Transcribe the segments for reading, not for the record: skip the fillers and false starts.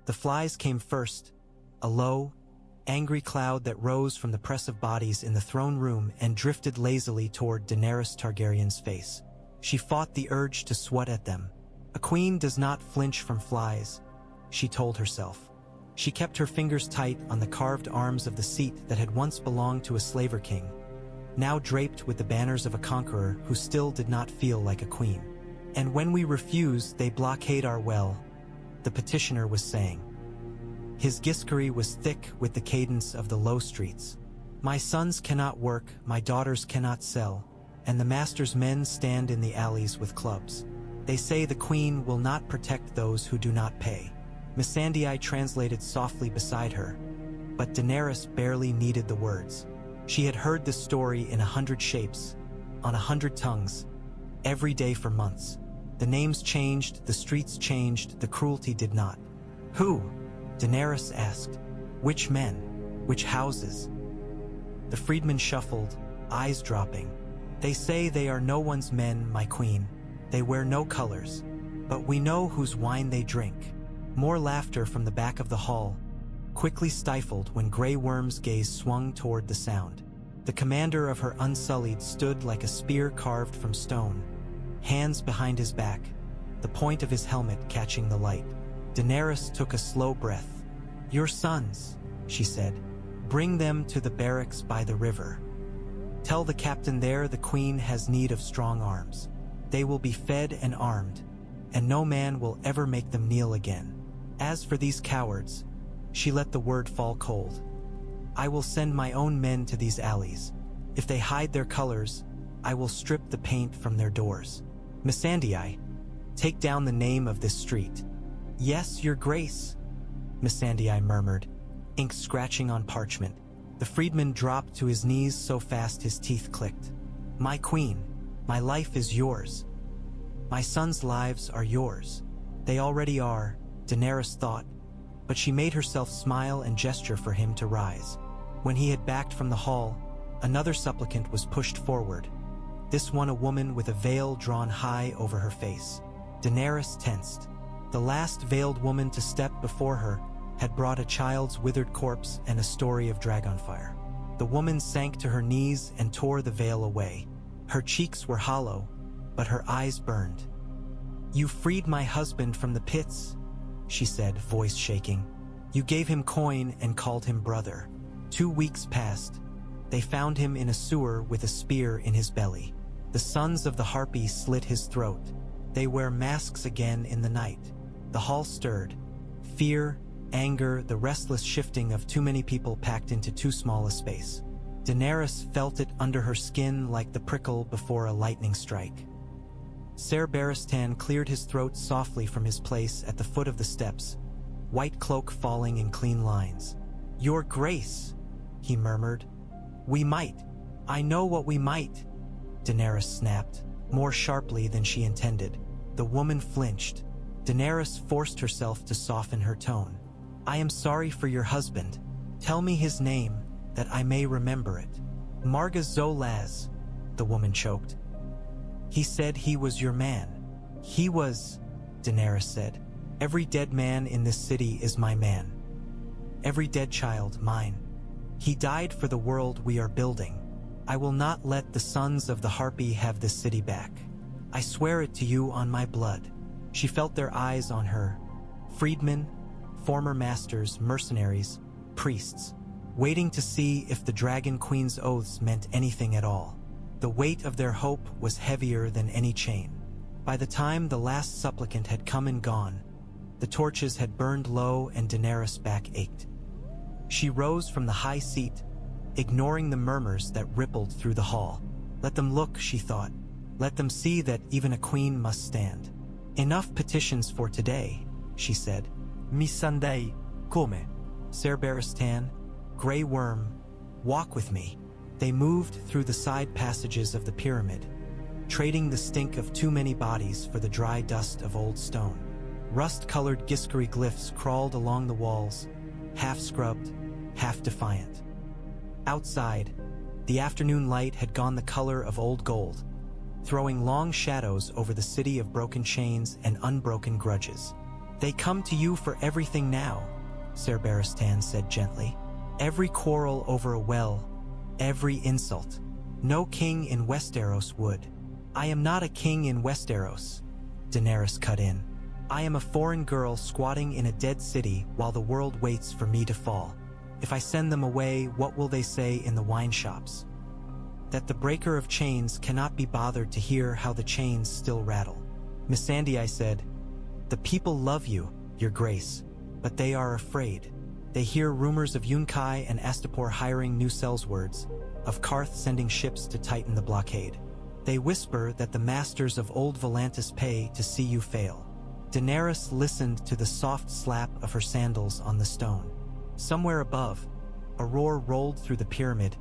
The flies came first, a low, angry cloud that rose from the press of bodies in the throne room and drifted lazily toward Daenerys Targaryen's face. She fought the urge to swat at them. A queen does not flinch from flies, she told herself. She kept her fingers tight on the carved arms of the seat that had once belonged to a slaver king, now draped with the banners of a conqueror who still did not feel like a queen. "And when we refuse, they blockade our well," the petitioner was saying. His Ghiskery was thick with the cadence of the low streets. "My sons cannot work, my daughters cannot sell, and the master's men stand in the alleys with clubs. They say the queen will not protect those who do not pay." Missandei translated softly beside her, but Daenerys barely needed the words. She had heard this story in 100 shapes, on 100 tongues, every day for months. The names changed, the streets changed, the cruelty did not. "Who?" Daenerys asked. "Which men? Which houses?" The freedmen shuffled, eyes dropping. "They say they are no one's men, my queen. They wear no colors. But we know whose wine they drink." More laughter from the back of the hall, quickly stifled when Grey Worm's gaze swung toward the sound. The commander of her Unsullied stood like a spear carved from stone, hands behind his back, the point of his helmet catching the light. Daenerys took a slow breath. "Your sons," she said. "Bring them to the barracks by the river. Tell the captain there the queen has need of strong arms. They will be fed and armed, and no man will ever make them kneel again. As for these cowards," she let the word fall cold, "I will send my own men to these alleys. If they hide their colors, I will strip the paint from their doors. Missandei, take down the name of this street." "Yes, your grace," Missandei murmured, ink scratching on parchment. The freedman dropped to his knees so fast his teeth clicked. "My queen, my life is yours. My sons' lives are yours." They already are, Daenerys thought, but she made herself smile and gesture for him to rise. When he had backed from the hall, another supplicant was pushed forward, this one a woman with a veil drawn high over her face. Daenerys tensed. The last veiled woman to step before her had brought a child's withered corpse and a story of Dragonfire. The woman sank to her knees and tore the veil away. Her cheeks were hollow, but her eyes burned. "You freed my husband from the pits," she said, voice shaking. "You gave him coin and called him brother. 2 weeks passed. They found him in a sewer with a spear in his belly. The sons of the Harpy slit his throat. They wear masks again in the night." The hall stirred. Fear, anger, the restless shifting of too many people packed into too small a space. Daenerys felt it under her skin like the prickle before a lightning strike. Ser Barristan cleared his throat softly from his place at the foot of the steps, white cloak falling in clean lines. "Your grace," he murmured. "We might. I know what we might," Daenerys snapped, more sharply than she intended. The woman flinched. Daenerys forced herself to soften her tone. "I am sorry for your husband. Tell me his name, that I may remember it." "Marga Zolaz," the woman choked. "He said he was your man." "He was," Daenerys said. "Every dead man in this city is my man. Every dead child, mine. He died for the world we are building. I will not let the sons of the Harpy have this city back. I swear it to you on my blood." She felt their eyes on her. Freedmen, former masters, mercenaries, priests, waiting to see if the Dragon Queen's oaths meant anything at all. The weight of their hope was heavier than any chain. By the time the last supplicant had come and gone, the torches had burned low and Daenerys' back ached. She rose from the high seat, ignoring the murmurs that rippled through the hall. Let them look, she thought. Let them see that even a queen must stand. "Enough petitions for today," she said. "Missandei, come." Ser Barristan, Grey Worm, walk with me. They moved through the side passages of the pyramid, trading the stink of too many bodies for the dry dust of old stone. Rust-colored Ghiskery glyphs crawled along the walls, half scrubbed, half defiant. Outside, the afternoon light had gone the color of old gold, throwing long shadows over the city of broken chains and unbroken grudges. They come to you for everything now, Ser Barristan said gently. Every quarrel over a well, every insult. No king in Westeros would. I am not a king in Westeros, Daenerys cut in. I am a foreign girl squatting in a dead city while the world waits for me to fall. If I send them away, what will they say in the wine shops? That the breaker of chains cannot be bothered to hear how the chains still rattle. Missandei said, the people love you, your grace, but they are afraid. They hear rumors of Yunkai and Astapor hiring new sellswords, of Qarth sending ships to tighten the blockade. They whisper that the masters of Old Volantis pay to see you fail. Daenerys listened to the soft slap of her sandals on the stone. Somewhere above, a roar rolled through the pyramid,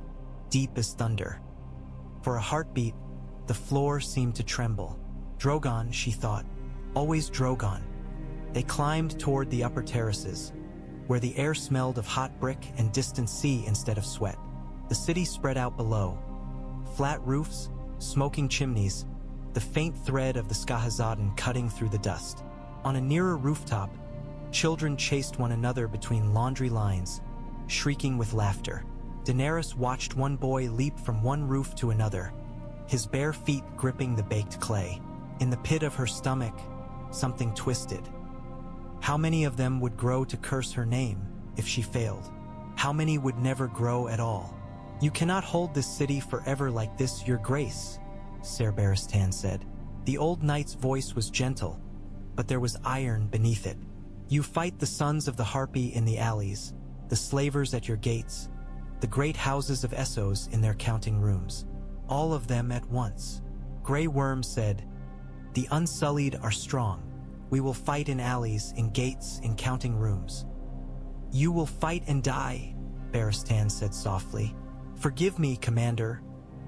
deep as thunder. For a heartbeat, the floor seemed to tremble. Drogon, she thought. Always Drogon. They climbed toward the upper terraces, where the air smelled of hot brick and distant sea instead of sweat. The city spread out below. Flat roofs, smoking chimneys, the faint thread of the Skahazaden cutting through the dust. On a nearer rooftop, children chased one another between laundry lines, shrieking with laughter. Daenerys watched one boy leap from one roof to another, his bare feet gripping the baked clay. In the pit of her stomach, something twisted. How many of them would grow to curse her name if she failed? How many would never grow at all? You cannot hold this city forever like this, your grace, Ser Barristan said. The old knight's voice was gentle, but there was iron beneath it. You fight the sons of the Harpy in the alleys, the slavers at your gates, the great houses of Essos in their counting rooms. All of them at once. Grey Worm said, the Unsullied are strong. We will fight in alleys, in gates, in counting rooms. You will fight and die, Barristan said softly. Forgive me, Commander,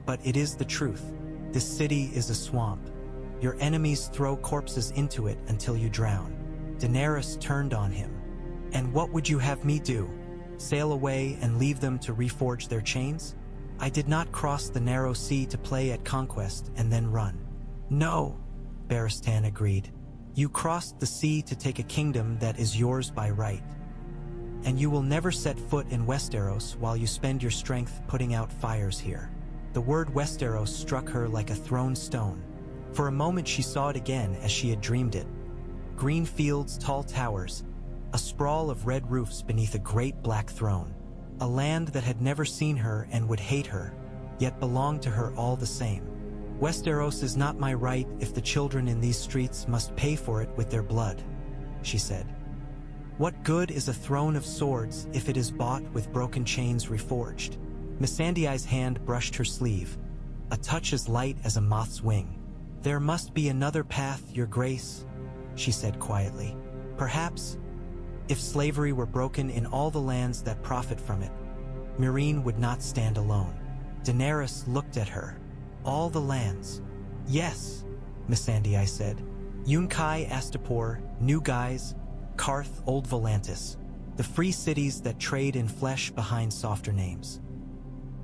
but it is the truth. This city is a swamp. Your enemies throw corpses into it until you drown. Daenerys turned on him. And what would you have me do? Sail away and leave them to reforge their chains? I did not cross the narrow sea to play at conquest and then run. No, Barristan agreed. You crossed the sea to take a kingdom that is yours by right. And you will never set foot in Westeros while you spend your strength putting out fires here. The word Westeros struck her like a thrown stone. For a moment she saw it again as she had dreamed it. Green fields, tall towers, a sprawl of red roofs beneath a great black throne. A land that had never seen her and would hate her, yet belonged to her all the same. Westeros is not my right if the children in these streets must pay for it with their blood, she said. What good is a throne of swords if it is bought with broken chains reforged? Missandei's hand brushed her sleeve, a touch as light as a moth's wing. There must be another path, your grace, she said quietly. Perhaps, if slavery were broken in all the lands that profit from it, Meereen would not stand alone. Daenerys looked at her. All the lands. Yes, Missandei said. Yunkai, Astapor, New Ghis, Qarth, Old Volantis. The free cities that trade in flesh behind softer names.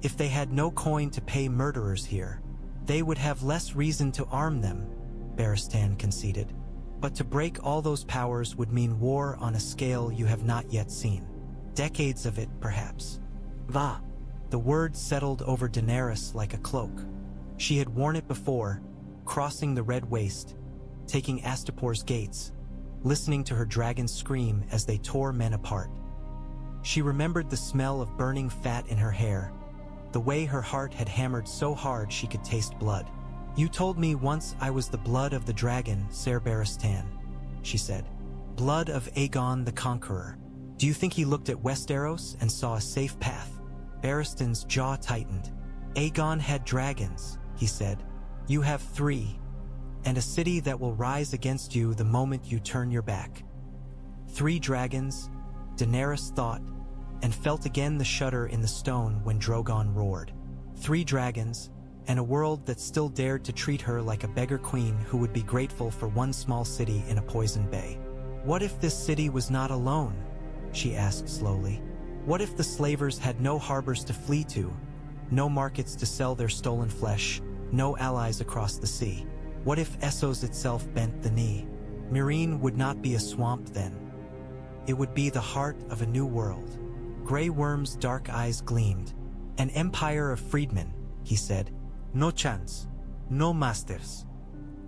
If they had no coin to pay murderers here, they would have less reason to arm them, Barristan conceded. But to break all those powers would mean war on a scale you have not yet seen. Decades of it, perhaps. Va. The word settled over Daenerys like a cloak. She had worn it before, crossing the Red Waste, taking Astapor's gates, listening to her dragons scream as they tore men apart. She remembered the smell of burning fat in her hair, the way her heart had hammered so hard she could taste blood. You told me once I was the blood of the dragon, Ser Barristan, she said. Blood of Aegon the Conqueror. Do you think he looked at Westeros and saw a safe path? Barristan's jaw tightened. Aegon had dragons, he said. You have 3, and a city that will rise against you the moment you turn your back. 3 dragons, Daenerys thought, and felt again the shudder in the stone when Drogon roared. 3 dragons, and a world that still dared to treat her like a beggar queen who would be grateful for one small city in a poisoned bay. What if this city was not alone? She asked slowly. What if the slavers had no harbors to flee to, no markets to sell their stolen flesh, no allies across the sea? What if Essos itself bent the knee? Meereen would not be a swamp then. It would be the heart of a new world. Grey Worm's dark eyes gleamed. An empire of freedmen, he said. No chance. No masters.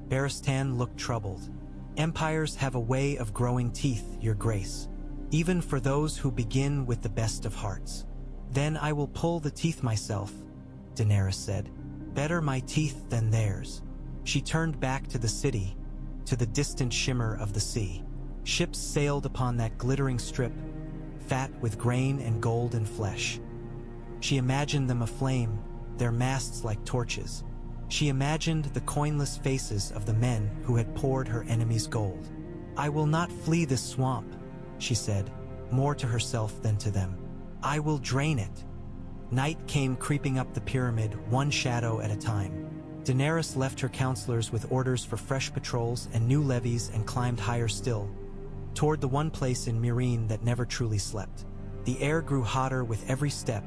Barristan looked troubled. Empires have a way of growing teeth, your grace. Even for those who begin with the best of hearts. Then I will pull the teeth myself, Daenerys said. Better my teeth than theirs. She turned back to the city, to the distant shimmer of the sea. Ships sailed upon that glittering strip, fat with grain and gold and flesh. She imagined them aflame, their masts like torches. She imagined the coinless faces of the men who had poured her enemies' gold. I will not flee this swamp, she said, more to herself than to them. I will drain it. Night came creeping up the pyramid, one shadow at a time. Daenerys left her counselors with orders for fresh patrols and new levies and climbed higher still, toward the one place in Meereen that never truly slept. The air grew hotter with every step,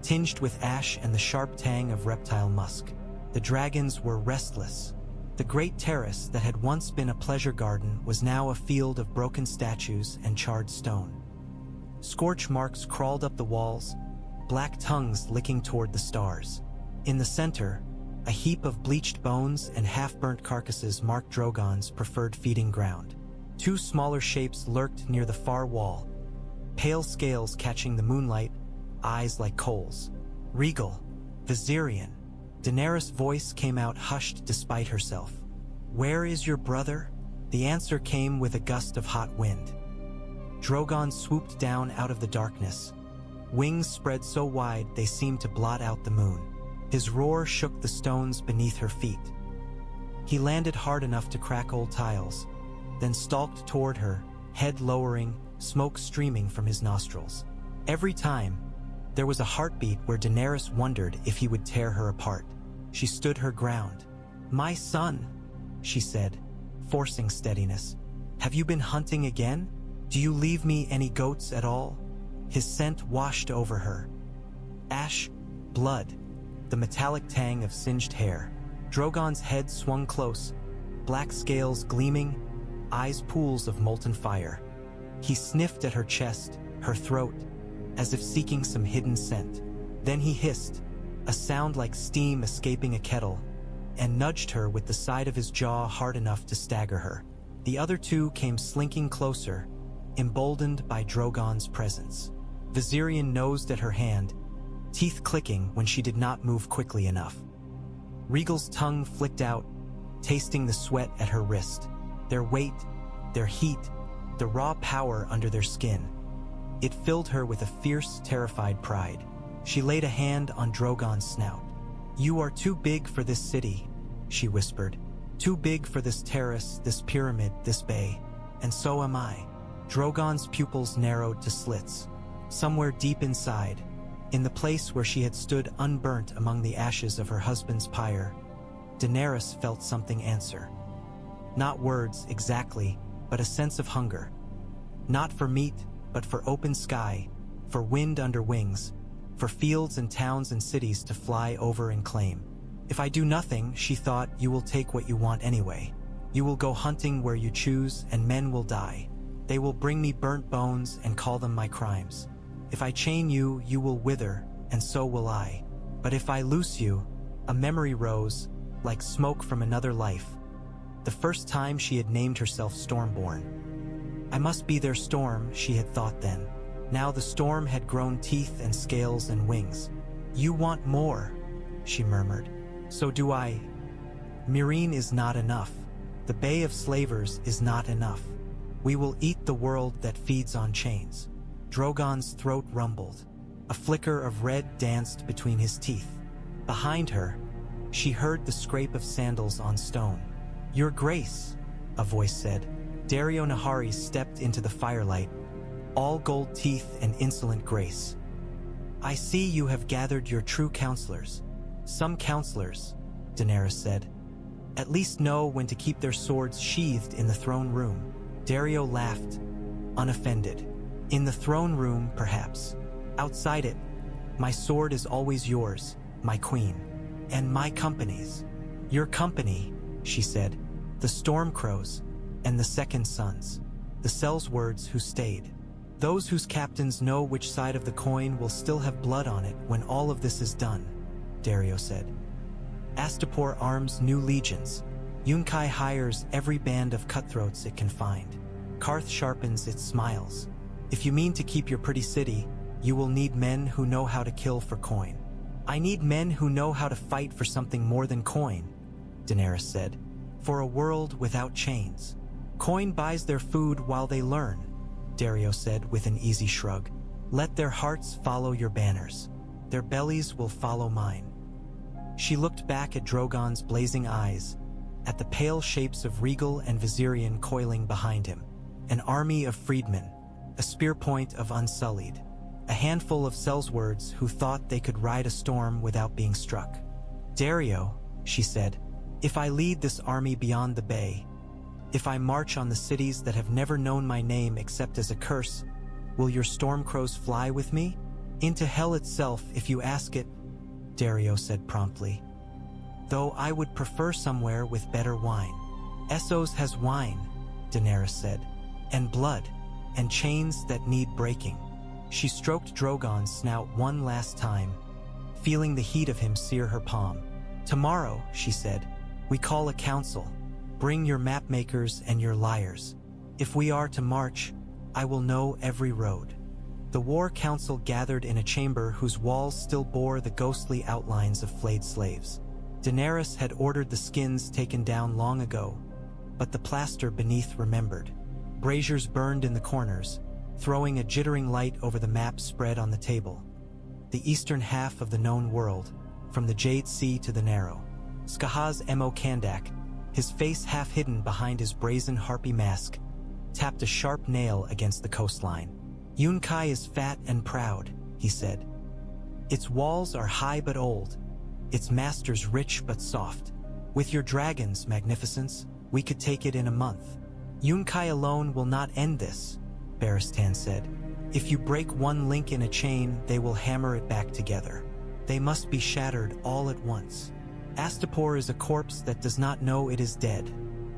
tinged with ash and the sharp tang of reptile musk. The dragons were restless. The great terrace that had once been a pleasure garden was now a field of broken statues and charred stone. Scorch marks crawled up the walls, black tongues licking toward the stars. In the center, a heap of bleached bones and half-burnt carcasses marked Drogon's preferred feeding ground. Two smaller shapes lurked near the far wall, pale scales catching the moonlight, eyes like coals. Regal, Valyrian. Daenerys' voice came out hushed despite herself. Where is your brother? The answer came with a gust of hot wind. Drogon swooped down out of the darkness, wings spread so wide they seemed to blot out the moon. His roar shook the stones beneath her feet. He landed hard enough to crack old tiles, then stalked toward her, head lowering, smoke streaming from his nostrils. Every time, there was a heartbeat where Daenerys wondered if he would tear her apart. She stood her ground. My son, she said, forcing steadiness. Have you been hunting again? Do you leave me any goats at all? His scent washed over her. Ash, blood, the metallic tang of singed hair. Drogon's head swung close, black scales gleaming, eyes pools of molten fire. He sniffed at her chest, her throat, as if seeking some hidden scent. Then he hissed, a sound like steam escaping a kettle, and nudged her with the side of his jaw hard enough to stagger her. The other two came slinking closer, emboldened by Drogon's presence. Valyrian nosed at her hand, teeth clicking when she did not move quickly enough. Regal's tongue flicked out, tasting the sweat at her wrist, their weight, their heat, the raw power under their skin. It filled her with a fierce, terrified pride. She laid a hand on Drogon's snout. You are too big for this city, she whispered. Too big for this terrace, this pyramid, this bay. And so am I. Drogon's pupils narrowed to slits. Somewhere deep inside, in the place where she had stood unburnt among the ashes of her husband's pyre, Daenerys felt something answer. Not words exactly, but a sense of hunger. Not for meat, but for open sky, for wind under wings, for fields and towns and cities to fly over and claim. If I do nothing, she thought, you will take what you want anyway. You will go hunting where you choose, and men will die. They will bring me burnt bones and call them my crimes. If I chain you, you will wither, and so will I. But if I loose you, a memory rose, like smoke from another life. The first time she had named herself Stormborn. I must be their storm, she had thought then. Now the storm had grown teeth and scales and wings. You want more, she murmured. So do I. Meereen is not enough. The Bay of Slavers is not enough. We will eat the world that feeds on chains. Drogon's throat rumbled. A flicker of red danced between his teeth. Behind her, she heard the scrape of sandals on stone. Your Grace, a voice said. Daario Naharis stepped into the firelight, all gold teeth and insolent grace. I see you have gathered your true counselors. Some counselors, Daenerys said, at least know when to keep their swords sheathed in the throne room. Daario laughed, unoffended. In the throne room, perhaps. Outside it, my sword is always yours, my queen. And my company's. Your company, she said. The Stormcrows. and the second sons, the sellswords who stayed. Those whose captains know which side of the coin will still have blood on it when all of this is done, Dario said. Astapor arms new legions. Yunkai hires every band of cutthroats it can find. Qarth sharpens its smiles. If you mean to keep your pretty city, you will need men who know how to kill for coin. I need men who know how to fight for something more than coin, Daenerys said. For a world without chains. Coin buys their food while they learn, Dario said with an easy shrug. Let their hearts follow your banners. Their bellies will follow mine. She looked back at Drogon's blazing eyes, at the pale shapes of Regal and Valyrian coiling behind him. An army of freedmen, a spear point of Unsullied, a handful of sellswords who thought they could ride a storm without being struck. Dario, she said, if I lead this army beyond the bay, if I march on the cities that have never known my name except as a curse, will your stormcrows fly with me? Into hell itself if you ask it, Dario said promptly. Though I would prefer somewhere with better wine. Essos has wine, Daenerys said, and blood, and chains that need breaking. She stroked Drogon's snout one last time, feeling the heat of him sear her palm. Tomorrow, she said, we call a council. Bring your mapmakers and your liars. If we are to march, I will know every road. The war council gathered in a chamber whose walls still bore the ghostly outlines of flayed slaves. Daenerys had ordered the skins taken down long ago, but the plaster beneath remembered. Braziers burned in the corners, throwing a jittering light over the map spread on the table. The eastern half of the known world, from the Jade Sea to the Narrow. Skahaz Mo Kandak, his face half hidden behind his brazen harpy mask, tapped a sharp nail against the coastline. Yunkai is fat and proud, he said. Its walls are high but old, its masters rich but soft. With your dragons, magnificence, we could take it in a month. Yunkai alone will not end this, Barristan said. If you break one link in a chain, they will hammer it back together. They must be shattered all at once. Astapor is a corpse that does not know it is dead,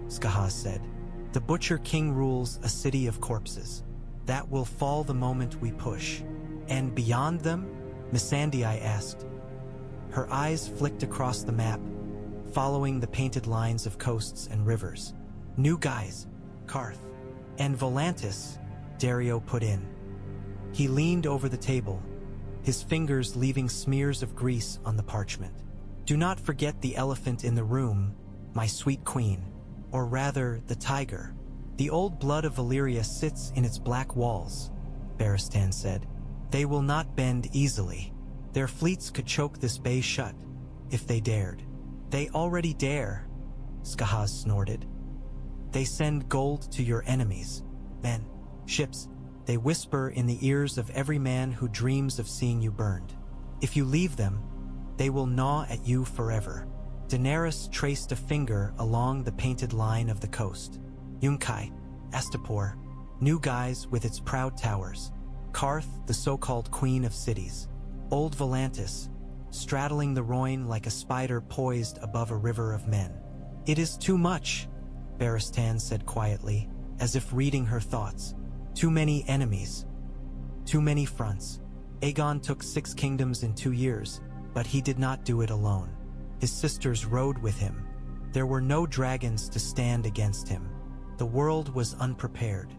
Skahaz said. The Butcher King rules a city of corpses. That will fall the moment we push. And beyond them? Missandei asked. Her eyes flicked across the map, following the painted lines of coasts and rivers. New guys, Qarth, and Volantis, Dario put in. He leaned over the table, his fingers leaving smears of grease on the parchment. Do not forget the elephant in the room, my sweet queen, or rather, the tiger. The old blood of Valyria sits in its black walls, Barristan said. They will not bend easily. Their fleets could choke this bay shut, if they dared. They already dare, Skahaz snorted. They send gold to your enemies, men, ships. They whisper in the ears of every man who dreams of seeing you burned. If you leave them, they will gnaw at you forever. Daenerys traced a finger along the painted line of the coast. Yunkai, Astapor, new guys with its proud towers. Qarth, the so-called queen of cities. Old Volantis, straddling the Rhoyne like a spider poised above a river of men. It is too much, Barristan said quietly, as if reading her thoughts. Too many enemies. Too many fronts. Aegon took 6 kingdoms in 2 years, but he did not do it alone. His sisters rode with him. There were no dragons to stand against him. The world was unprepared.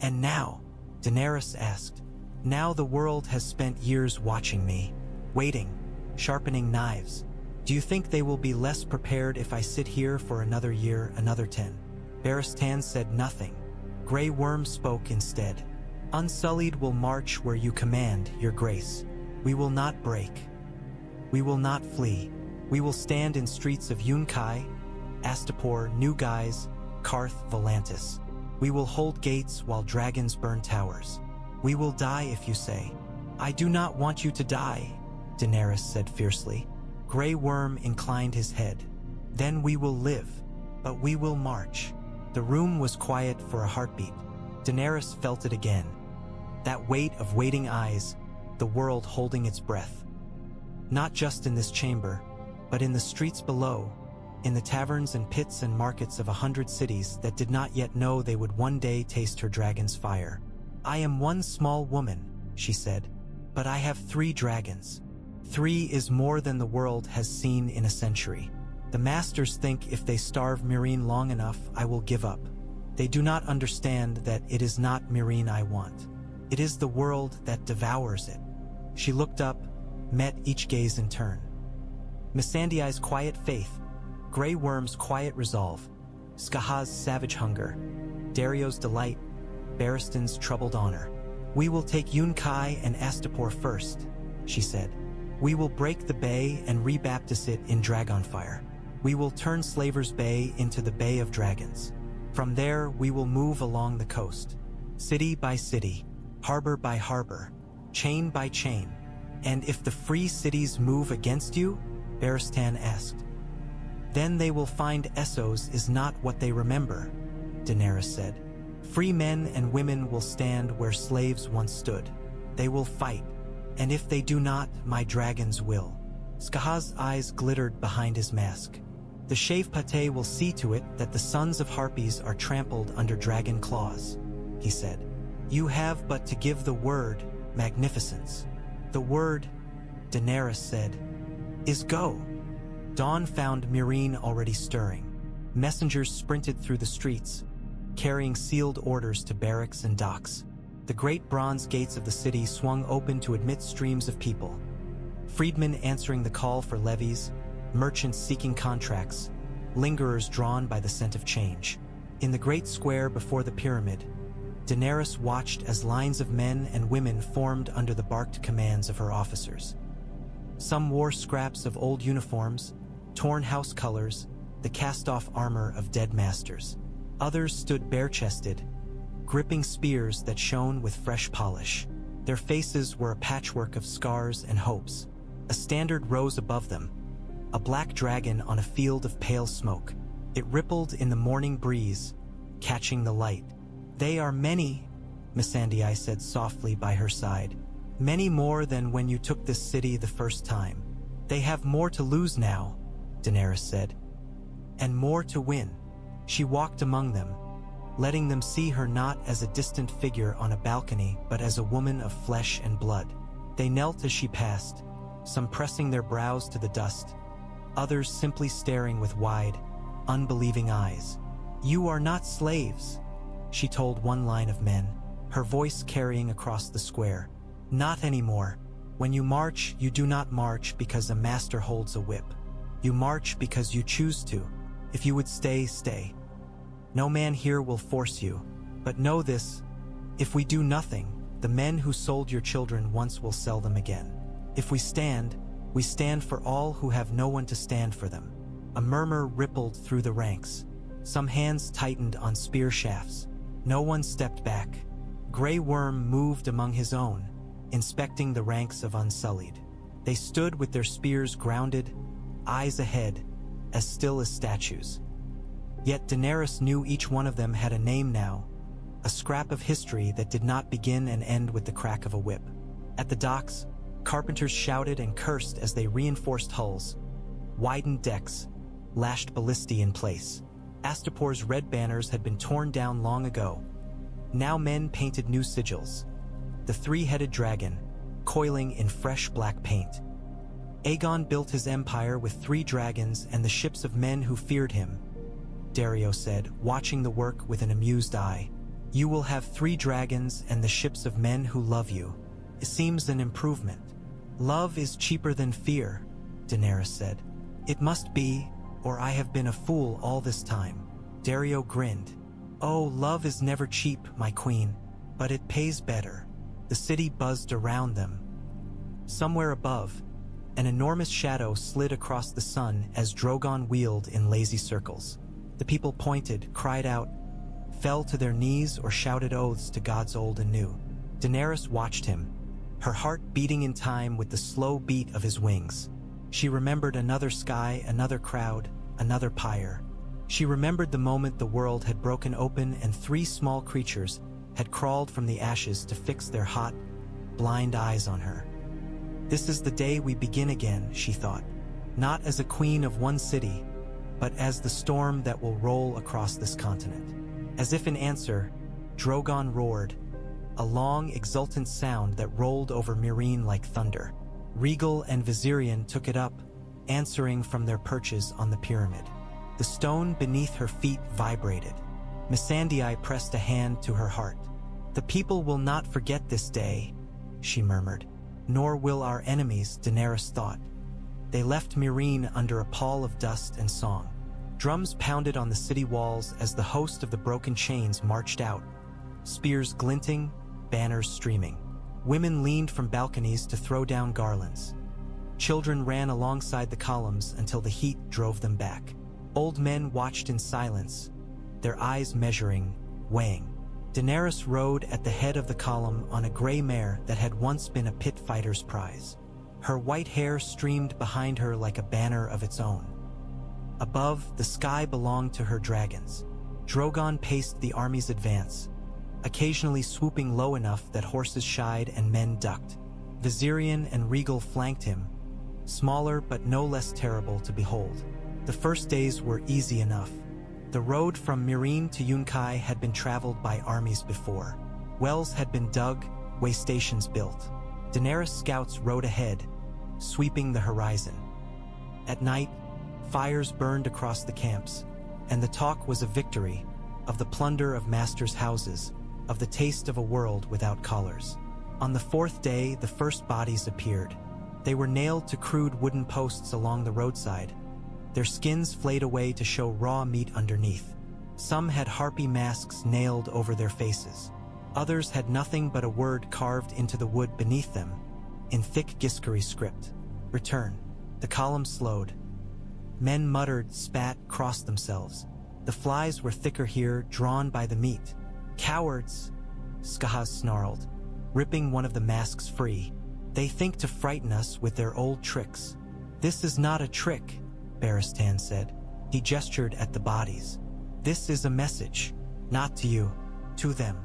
And now, Daenerys asked, now the world has spent years watching me, waiting, sharpening knives. Do you think they will be less prepared if I sit here for another year, another 10? Barristan said nothing. Grey Worm spoke instead. Unsullied will march where you command, your grace. We will not break. We will not flee. We will stand in streets of Yunkai, Astapor, New Guys, Qarth, Volantis. We will hold gates while dragons burn towers. We will die if you say. I do not want you to die, Daenerys said fiercely. Grey Worm inclined his head. Then we will live, but we will march. The room was quiet for a heartbeat. Daenerys felt it again. That weight of waiting eyes, the world holding its breath. Not just in this chamber, but in the streets below, in the taverns and pits and markets of 100 cities that did not yet know they would one day taste her dragon's fire. "I am one small woman," she said, "but I have 3 dragons. 3 is more than the world has seen in a century. The masters think if they starve Meereen long enough, I will give up. They do not understand that it is not Meereen I want. It is the world that devours it." She looked up, met each gaze in turn. Missandei's quiet faith, Grey Worm's quiet resolve, Skaha's savage hunger, Dario's delight, Barristan's troubled honor. "We will take Yunkai and Astapor first," she said. "We will break the bay and rebaptize it in Dragonfire. We will turn Slaver's Bay into the Bay of Dragons. From there, we will move along the coast, city by city, harbor by harbor, chain by chain. And if the free cities move against you?" Barristan asked. "Then they will find Essos is not what they remember," Daenerys said. "Free men and women will stand where slaves once stood. They will fight, and if they do not, my dragons will." Skaha's eyes glittered behind his mask. "The Shave Pate will see to it that the sons of Harpies are trampled under dragon claws," he said. "You have but to give the word, magnificence." "The word," Daenerys said, "is go." Dawn found Meereen already stirring. Messengers sprinted through the streets, carrying sealed orders to barracks and docks. The great bronze gates of the city swung open to admit streams of people. Freedmen answering the call for levies, merchants seeking contracts, lingerers drawn by the scent of change. In the great square before the pyramid, Daenerys watched as lines of men and women formed under the barked commands of her officers. Some wore scraps of old uniforms, torn house colors, the cast-off armor of dead masters. Others stood bare-chested, gripping spears that shone with fresh polish. Their faces were a patchwork of scars and hopes. A standard rose above them, a black dragon on a field of pale smoke. It rippled in the morning breeze, catching the light. "They are many," Missandei said softly by her side. "Many more than when you took this city the first time. They have more to lose now," Daenerys said, "and more to win." She walked among them, letting them see her not as a distant figure on a balcony, but as a woman of flesh and blood. They knelt as she passed, some pressing their brows to the dust, others simply staring with wide, unbelieving eyes. "You are not slaves," she told one line of men, her voice carrying across the square. "Not anymore. When you march, you do not march because a master holds a whip. You march because you choose to. If you would stay, stay. No man here will force you. But know this, if we do nothing, the men who sold your children once will sell them again. If we stand for all who have no one to stand for them." A murmur rippled through the ranks. Some hands tightened on spear shafts. No one stepped back. Grey Worm moved among his own, inspecting the ranks of Unsullied. They stood with their spears grounded, eyes ahead, as still as statues. Yet Daenerys knew each one of them had a name now, a scrap of history that did not begin and end with the crack of a whip. At the docks, carpenters shouted and cursed as they reinforced hulls, widened decks, lashed ballistae in place. Astapor's red banners had been torn down long ago. Now men painted new sigils. The 3-headed dragon, coiling in fresh black paint. Aegon built his empire with 3 dragons and the ships of men who feared him, Daario said, watching the work with an amused eye. "You will have 3 dragons and the ships of men who love you. It seems an improvement." "Love is cheaper than fear," Daenerys said. "It must be, or I have been a fool all this time." Daario grinned. "Oh, love is never cheap, my queen, but it pays better." The city buzzed around them. Somewhere above, an enormous shadow slid across the sun as Drogon wheeled in lazy circles. The people pointed, cried out, fell to their knees or shouted oaths to gods old and new. Daenerys watched him, her heart beating in time with the slow beat of his wings. She remembered another sky, another crowd, another pyre. She remembered the moment the world had broken open and 3 small creatures had crawled from the ashes to fix their hot, blind eyes on her. "This is the day we begin again," she thought. "Not as a queen of one city, but as the storm that will roll across this continent. As if in answer, Drogon roared, a long, exultant sound that rolled over Meereen like thunder. Regal and Valyrian took it up, answering from their perches on the pyramid. The stone beneath her feet vibrated. Missandei pressed a hand to her heart. "The people will not forget this day," she murmured. "Nor will our enemies," Daenerys thought. They left Meereen under a pall of dust and song. Drums pounded on the city walls as the host of the broken chains marched out, spears glinting, banners streaming. Women leaned from balconies to throw down garlands. Children ran alongside the columns until the heat drove them back. Old men watched in silence, their eyes measuring, weighing. Daenerys rode at the head of the column on a gray mare that had once been a pit fighter's prize. Her white hair streamed behind her like a banner of its own. Above, the sky belonged to her dragons. Drogon paced the army's advance, occasionally swooping low enough that horses shied and men ducked. Valyrian and Regal flanked him, smaller but no less terrible to behold. The first days were easy enough. The road from Meereen to Yunkai had been traveled by armies before. Wells had been dug, way stations built. Daenerys scouts rode ahead, sweeping the horizon. At night, fires burned across the camps, and the talk was of victory, of the plunder of masters' houses, of the taste of a world without collars. On the fourth day, the first bodies appeared. They were nailed to crude wooden posts along the roadside, their skins flayed away to show raw meat underneath. Some had harpy masks nailed over their faces. Others had nothing but a word carved into the wood beneath them, in thick Ghis script. "Return." The column slowed. Men muttered, spat, crossed themselves. The flies were thicker here, drawn by the meat. "Cowards," Skahaz snarled, ripping one of the masks free. "They think to frighten us with their old tricks." "This is not a trick," Barristan said. He gestured at the bodies. "This is a message. Not to you. To them."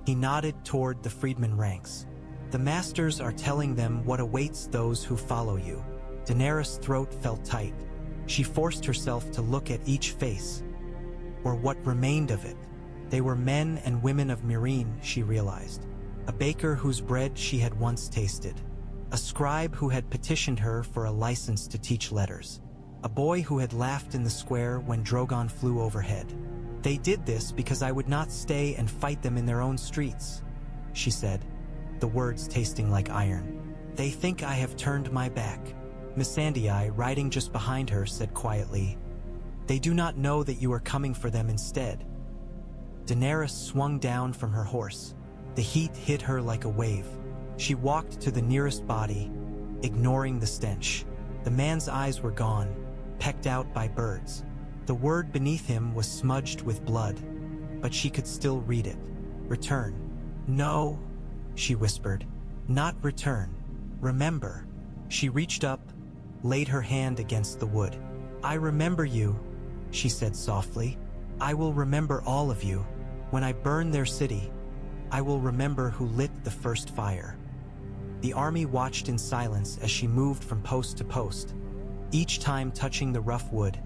He nodded toward the freedmen ranks. "The masters are telling them what awaits those who follow you." Daenerys' throat felt tight. She forced herself to look at each face, or what remained of it. They were men and women of Meereen, she realized. A baker whose bread she had once tasted. A scribe who had petitioned her for a license to teach letters. A boy who had laughed in the square when Drogon flew overhead. "They did this because I would not stay and fight them in their own streets," she said, the words tasting like iron. "They think I have turned my back." Missandei, riding just behind her, said quietly, "They do not know that you are coming for them instead." Daenerys swung down from her horse. The heat hit her like a wave. She walked to the nearest body, ignoring the stench. The man's eyes were gone, pecked out by birds. The word beneath him was smudged with blood, but she could still read it. "Return." "No," she whispered. "Not return. Remember." She reached up, laid her hand against the wood. "I remember you," she said softly. "I will remember all of you. When I burn their city, I will remember who lit the first fire." The army watched in silence as she moved from post to post, each time touching the rough wood,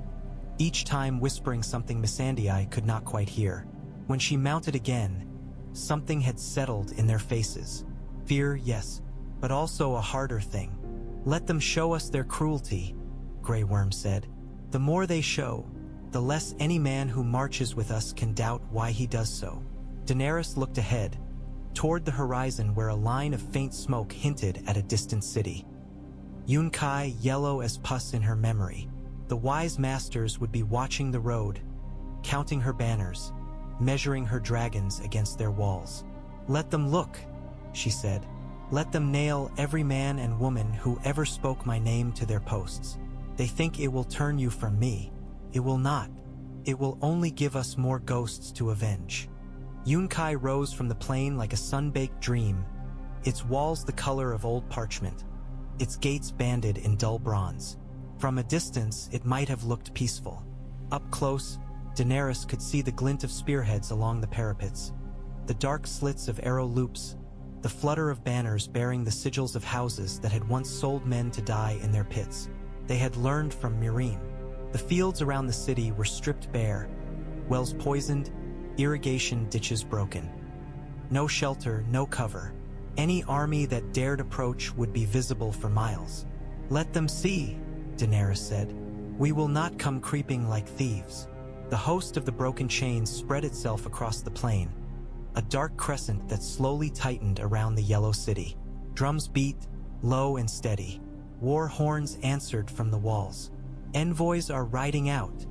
each time whispering something Missandei could not quite hear. When she mounted again, something had settled in their faces. Fear, yes, but also a harder thing. "Let them show us their cruelty," Grey Worm said. "The more they show, the less any man who marches with us can doubt why he does so." Daenerys looked ahead, toward the horizon where a line of faint smoke hinted at a distant city. Yunkai, yellow as pus in her memory. The wise masters would be watching the road, counting her banners, measuring her dragons against their walls. "Let them look," she said. "Let them nail every man and woman who ever spoke my name to their posts. They think it will turn you from me. It will not. It will only give us more ghosts to avenge." Yunkai rose from the plain like a sun-baked dream, its walls the color of old parchment, its gates banded in dull bronze. From a distance, it might have looked peaceful. Up close, Daenerys could see the glint of spearheads along the parapets, the dark slits of arrow loops, the flutter of banners bearing the sigils of houses that had once sold men to die in their pits. They had learned from Meereen. The fields around the city were stripped bare, wells poisoned, irrigation ditches broken. No shelter, no cover. Any army that dared approach would be visible for miles. "Let them see," Daenerys said. "We will not come creeping like thieves." The host of the broken chains spread itself across the plain, a dark crescent that slowly tightened around the yellow city. Drums beat, low and steady. War horns answered from the walls. "Envoys are riding out,"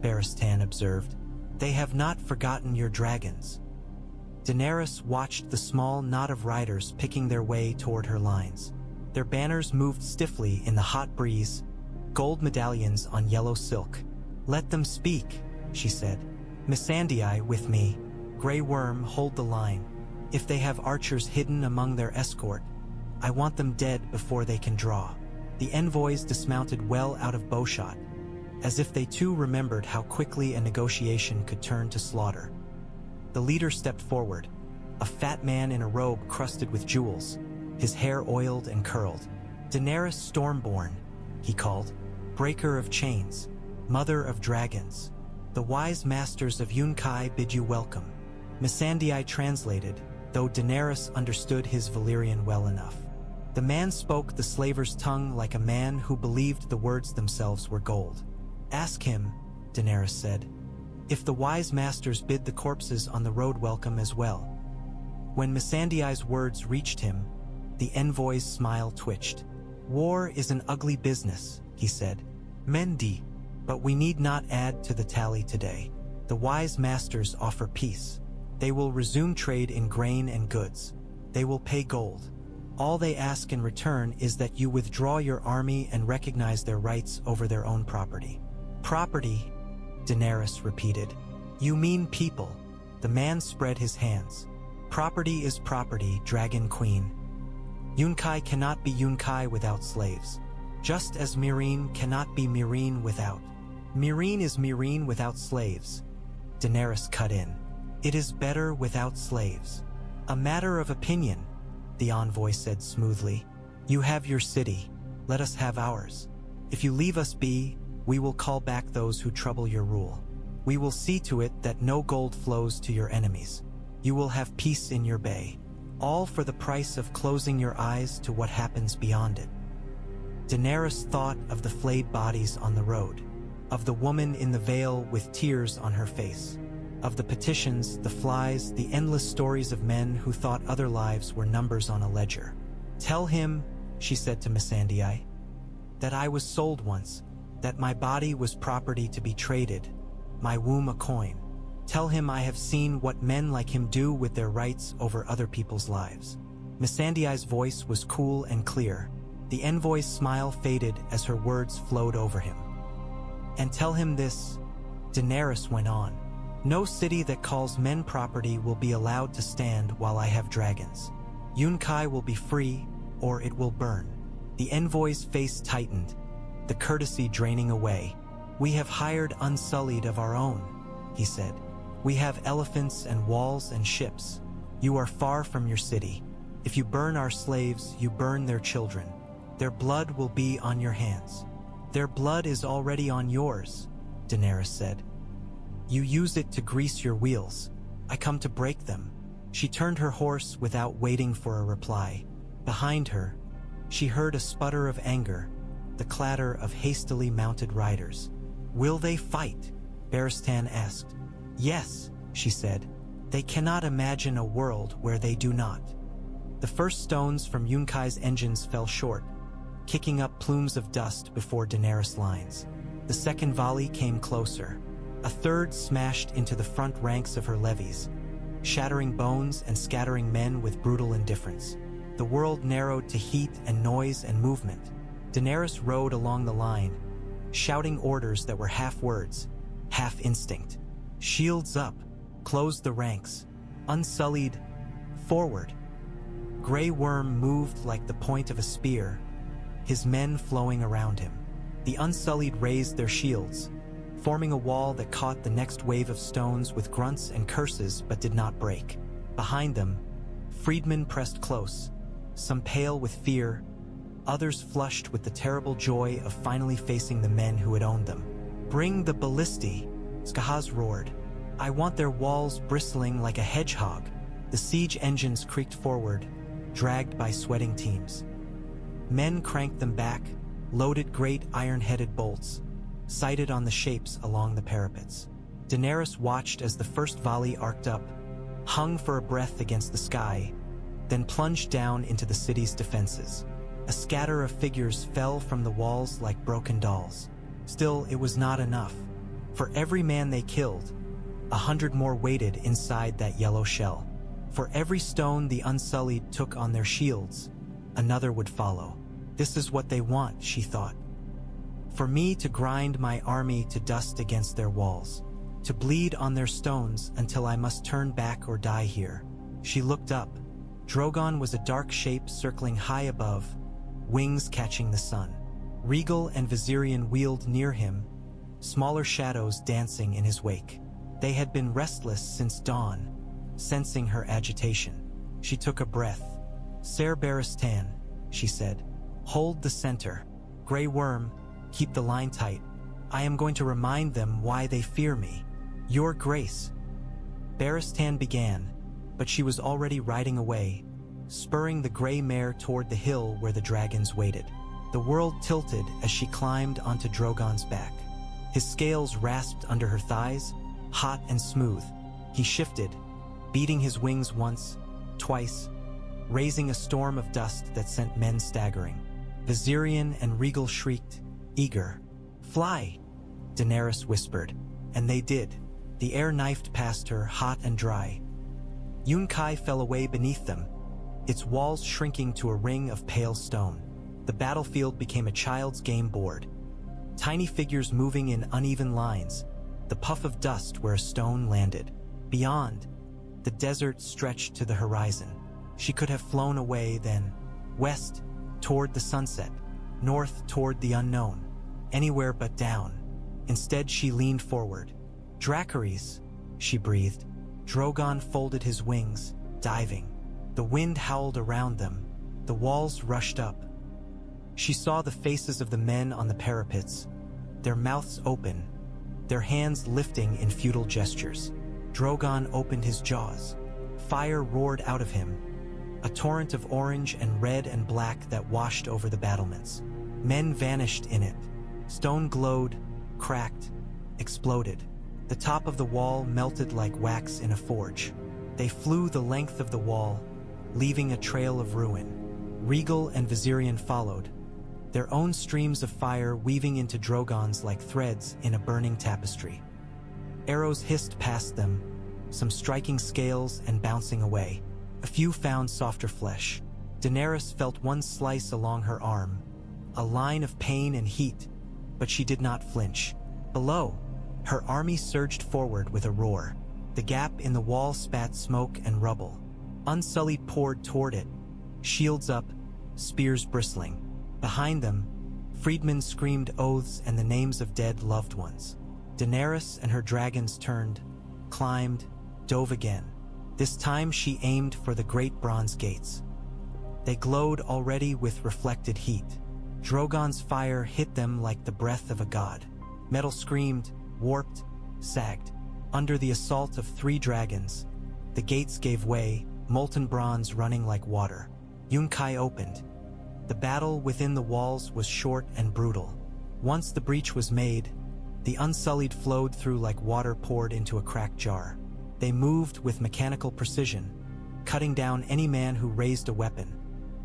Barristan observed. "They have not forgotten your dragons." Daenerys watched the small knot of riders picking their way toward her lines. Their banners moved stiffly in the hot breeze, gold medallions on yellow silk. "Let them speak," she said. "Missandei with me. Grey Worm, hold the line. If they have archers hidden among their escort, I want them dead before they can draw." The envoys dismounted well out of bowshot, as if they too remembered how quickly a negotiation could turn to slaughter. The leader stepped forward, a fat man in a robe crusted with jewels, his hair oiled and curled. "Daenerys Stormborn," he called, "breaker of chains, mother of dragons. The wise masters of Yunkai bid you welcome." Missandei translated, though Daenerys understood his Valyrian well enough. The man spoke the slaver's tongue like a man who believed the words themselves were gold. "Ask him," Daenerys said, "if the wise masters bid the corpses on the road welcome as well." When Missandei's words reached him, the envoy's smile twitched. "War is an ugly business," he said. "Mendi, but we need not add to the tally today. The wise masters offer peace. They will resume trade in grain and goods. They will pay gold. All they ask in return is that you withdraw your army and recognize their rights over their own property." "Property," Daenerys repeated. "You mean people." The man spread his hands. "Property is property, Dragon Queen. Yunkai cannot be Yunkai without slaves, just as Meereen cannot be Meereen without. Meereen is Meereen without slaves." Daenerys cut in. "It is better without slaves." "A matter of opinion," the envoy said smoothly. "You have your city, let us have ours. If you leave us be, we will call back those who trouble your rule. We will see to it that no gold flows to your enemies. You will have peace in your bay, all for the price of closing your eyes to what happens beyond it." Daenerys thought of the flayed bodies on the road, of the woman in the veil with tears on her face, of the petitions, the flies, the endless stories of men who thought other lives were numbers on a ledger. "Tell him," she said to Missandei, "that I was sold once, that my body was property to be traded, my womb a coin. Tell him I have seen what men like him do with their rights over other people's lives." Missandei's voice was cool and clear. The envoy's smile faded as her words flowed over him. "And tell him this," Daenerys went on. "No city that calls men property will be allowed to stand while I have dragons. Yunkai will be free, or it will burn." The envoy's face tightened, the courtesy draining away. "We have hired Unsullied of our own," he said. "We have elephants and walls and ships. You are far from your city. If you burn our slaves, you burn their children. Their blood will be on your hands." "Their blood is already on yours," Daenerys said. "You use it to grease your wheels. I come to break them." She turned her horse without waiting for a reply. Behind her, she heard a sputter of anger, the clatter of hastily mounted riders. "Will they fight?" Barristan asked. "Yes," she said. "They cannot imagine a world where they do not." The first stones from Yunkai's engines fell short, kicking up plumes of dust before Daenerys' lines. The second volley came closer. A third smashed into the front ranks of her levies, shattering bones and scattering men with brutal indifference. The world narrowed to heat and noise and movement. Daenerys rode along the line, shouting orders that were half words, half instinct. "Shields up, close the ranks, Unsullied, forward." Grey Worm moved like the point of a spear, his men flowing around him. The Unsullied raised their shields, forming a wall that caught the next wave of stones with grunts and curses but did not break. Behind them, freedmen pressed close, some pale with fear, others flushed with the terrible joy of finally facing the men who had owned them. "Bring the ballisti," Skahaz roared. "I want their walls bristling like a hedgehog." The siege engines creaked forward, dragged by sweating teams. Men cranked them back, loaded great iron-headed bolts, sighted on the shapes along the parapets. Daenerys watched as the first volley arced up, hung for a breath against the sky, then plunged down into the city's defenses. A scatter of figures fell from the walls like broken dolls. Still, it was not enough. For every man they killed, 100 more waited inside that yellow shell. For every stone the Unsullied took on their shields, another would follow. This is what they want, she thought. For me to grind my army to dust against their walls, to bleed on their stones until I must turn back or die here. She looked up. Drogon was a dark shape circling high above, wings catching the sun. Regal and Valyrian wheeled near him, smaller shadows dancing in his wake. They had been restless since dawn, sensing her agitation. She took a breath. "Ser Barristan," she said. "Hold the center. Grey Worm, keep the line tight. I am going to remind them why they fear me. Your Grace." Barristan began, but she was already riding away, spurring the gray mare toward the hill where the dragons waited. The world tilted as she climbed onto Drogon's back. His scales rasped under her thighs, hot and smooth. He shifted, beating his wings once, twice, raising a storm of dust that sent men staggering. Valyrian and Regal shrieked, eager. "Fly," Daenerys whispered, and they did. The air knifed past her, hot and dry. Yunkai fell away beneath them, its walls shrinking to a ring of pale stone. The battlefield became a child's game board. Tiny figures moving in uneven lines, the puff of dust where a stone landed. Beyond, the desert stretched to the horizon. She could have flown away then, west toward the sunset, north toward the unknown, anywhere but down. Instead, she leaned forward. "Dracarys," she breathed. Drogon folded his wings, diving. The wind howled around them. The walls rushed up. She saw the faces of the men on the parapets, their mouths open, their hands lifting in futile gestures. Drogon opened his jaws. Fire roared out of him, a torrent of orange and red and black that washed over the battlements. Men vanished in it. Stone glowed, cracked, exploded. The top of the wall melted like wax in a forge. They flew the length of the wall, leaving a trail of ruin. Regal and Valyrian followed, their own streams of fire weaving into Drogon's like threads in a burning tapestry. Arrows hissed past them, some striking scales and bouncing away. A few found softer flesh. Daenerys felt one slice along her arm, a line of pain and heat, but she did not flinch. Below, her army surged forward with a roar. The gap in the wall spat smoke and rubble. Unsullied poured toward it, shields up, spears bristling. Behind them, freedmen screamed oaths and the names of dead loved ones. Daenerys and her dragons turned, climbed, dove again. This time she aimed for the great bronze gates. They glowed already with reflected heat. Drogon's fire hit them like the breath of a god. Metal screamed, warped, sagged. Under the assault of 3 dragons, the gates gave way, molten bronze running like water. Yunkai opened. The battle within the walls was short and brutal. Once the breach was made, the Unsullied flowed through like water poured into a cracked jar. They moved with mechanical precision, cutting down any man who raised a weapon,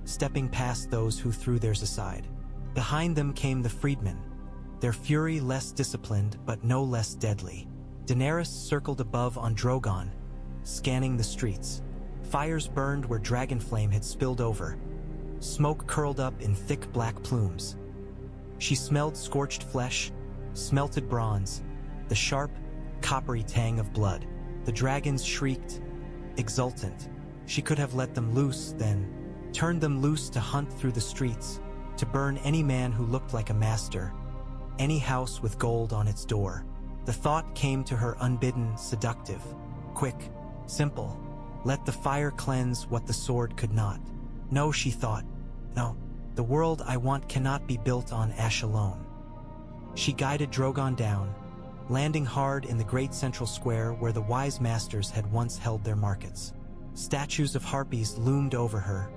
stepping past those who threw theirs aside. Behind them came the freedmen, their fury less disciplined but no less deadly. Daenerys circled above on Drogon, scanning the streets. Fires burned where dragonflame had spilled over. Smoke curled up in thick black plumes. She smelled scorched flesh, smelted bronze, the sharp, coppery tang of blood. The dragons shrieked, exultant. She could have let them loose then, turned them loose to hunt through the streets, to burn any man who looked like a master, any house with gold on its door. The thought came to her unbidden, seductive, quick, simple. Let the fire cleanse what the sword could not. No, she thought, no, the world I want cannot be built on ash alone. She guided Drogon down, landing hard in the great central square where the wise masters had once held their markets. Statues of harpies loomed over her,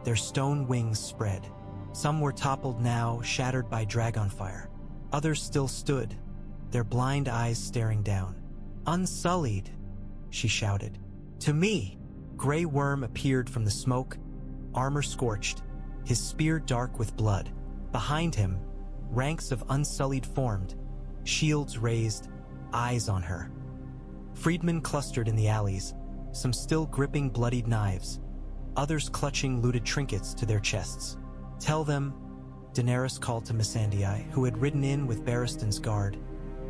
their stone wings spread. Some were toppled now, shattered by Dragonfire. Others still stood, their blind eyes staring down. "Unsullied," she shouted. "To me!" Grey Worm appeared from the smoke, armor scorched, his spear dark with blood. Behind him, ranks of Unsullied formed, shields raised, eyes on her. Freedmen clustered in the alleys, some still gripping bloodied knives, others clutching looted trinkets to their chests. "Tell them," Daenerys called to Missandei, who had ridden in with Barristan's guard.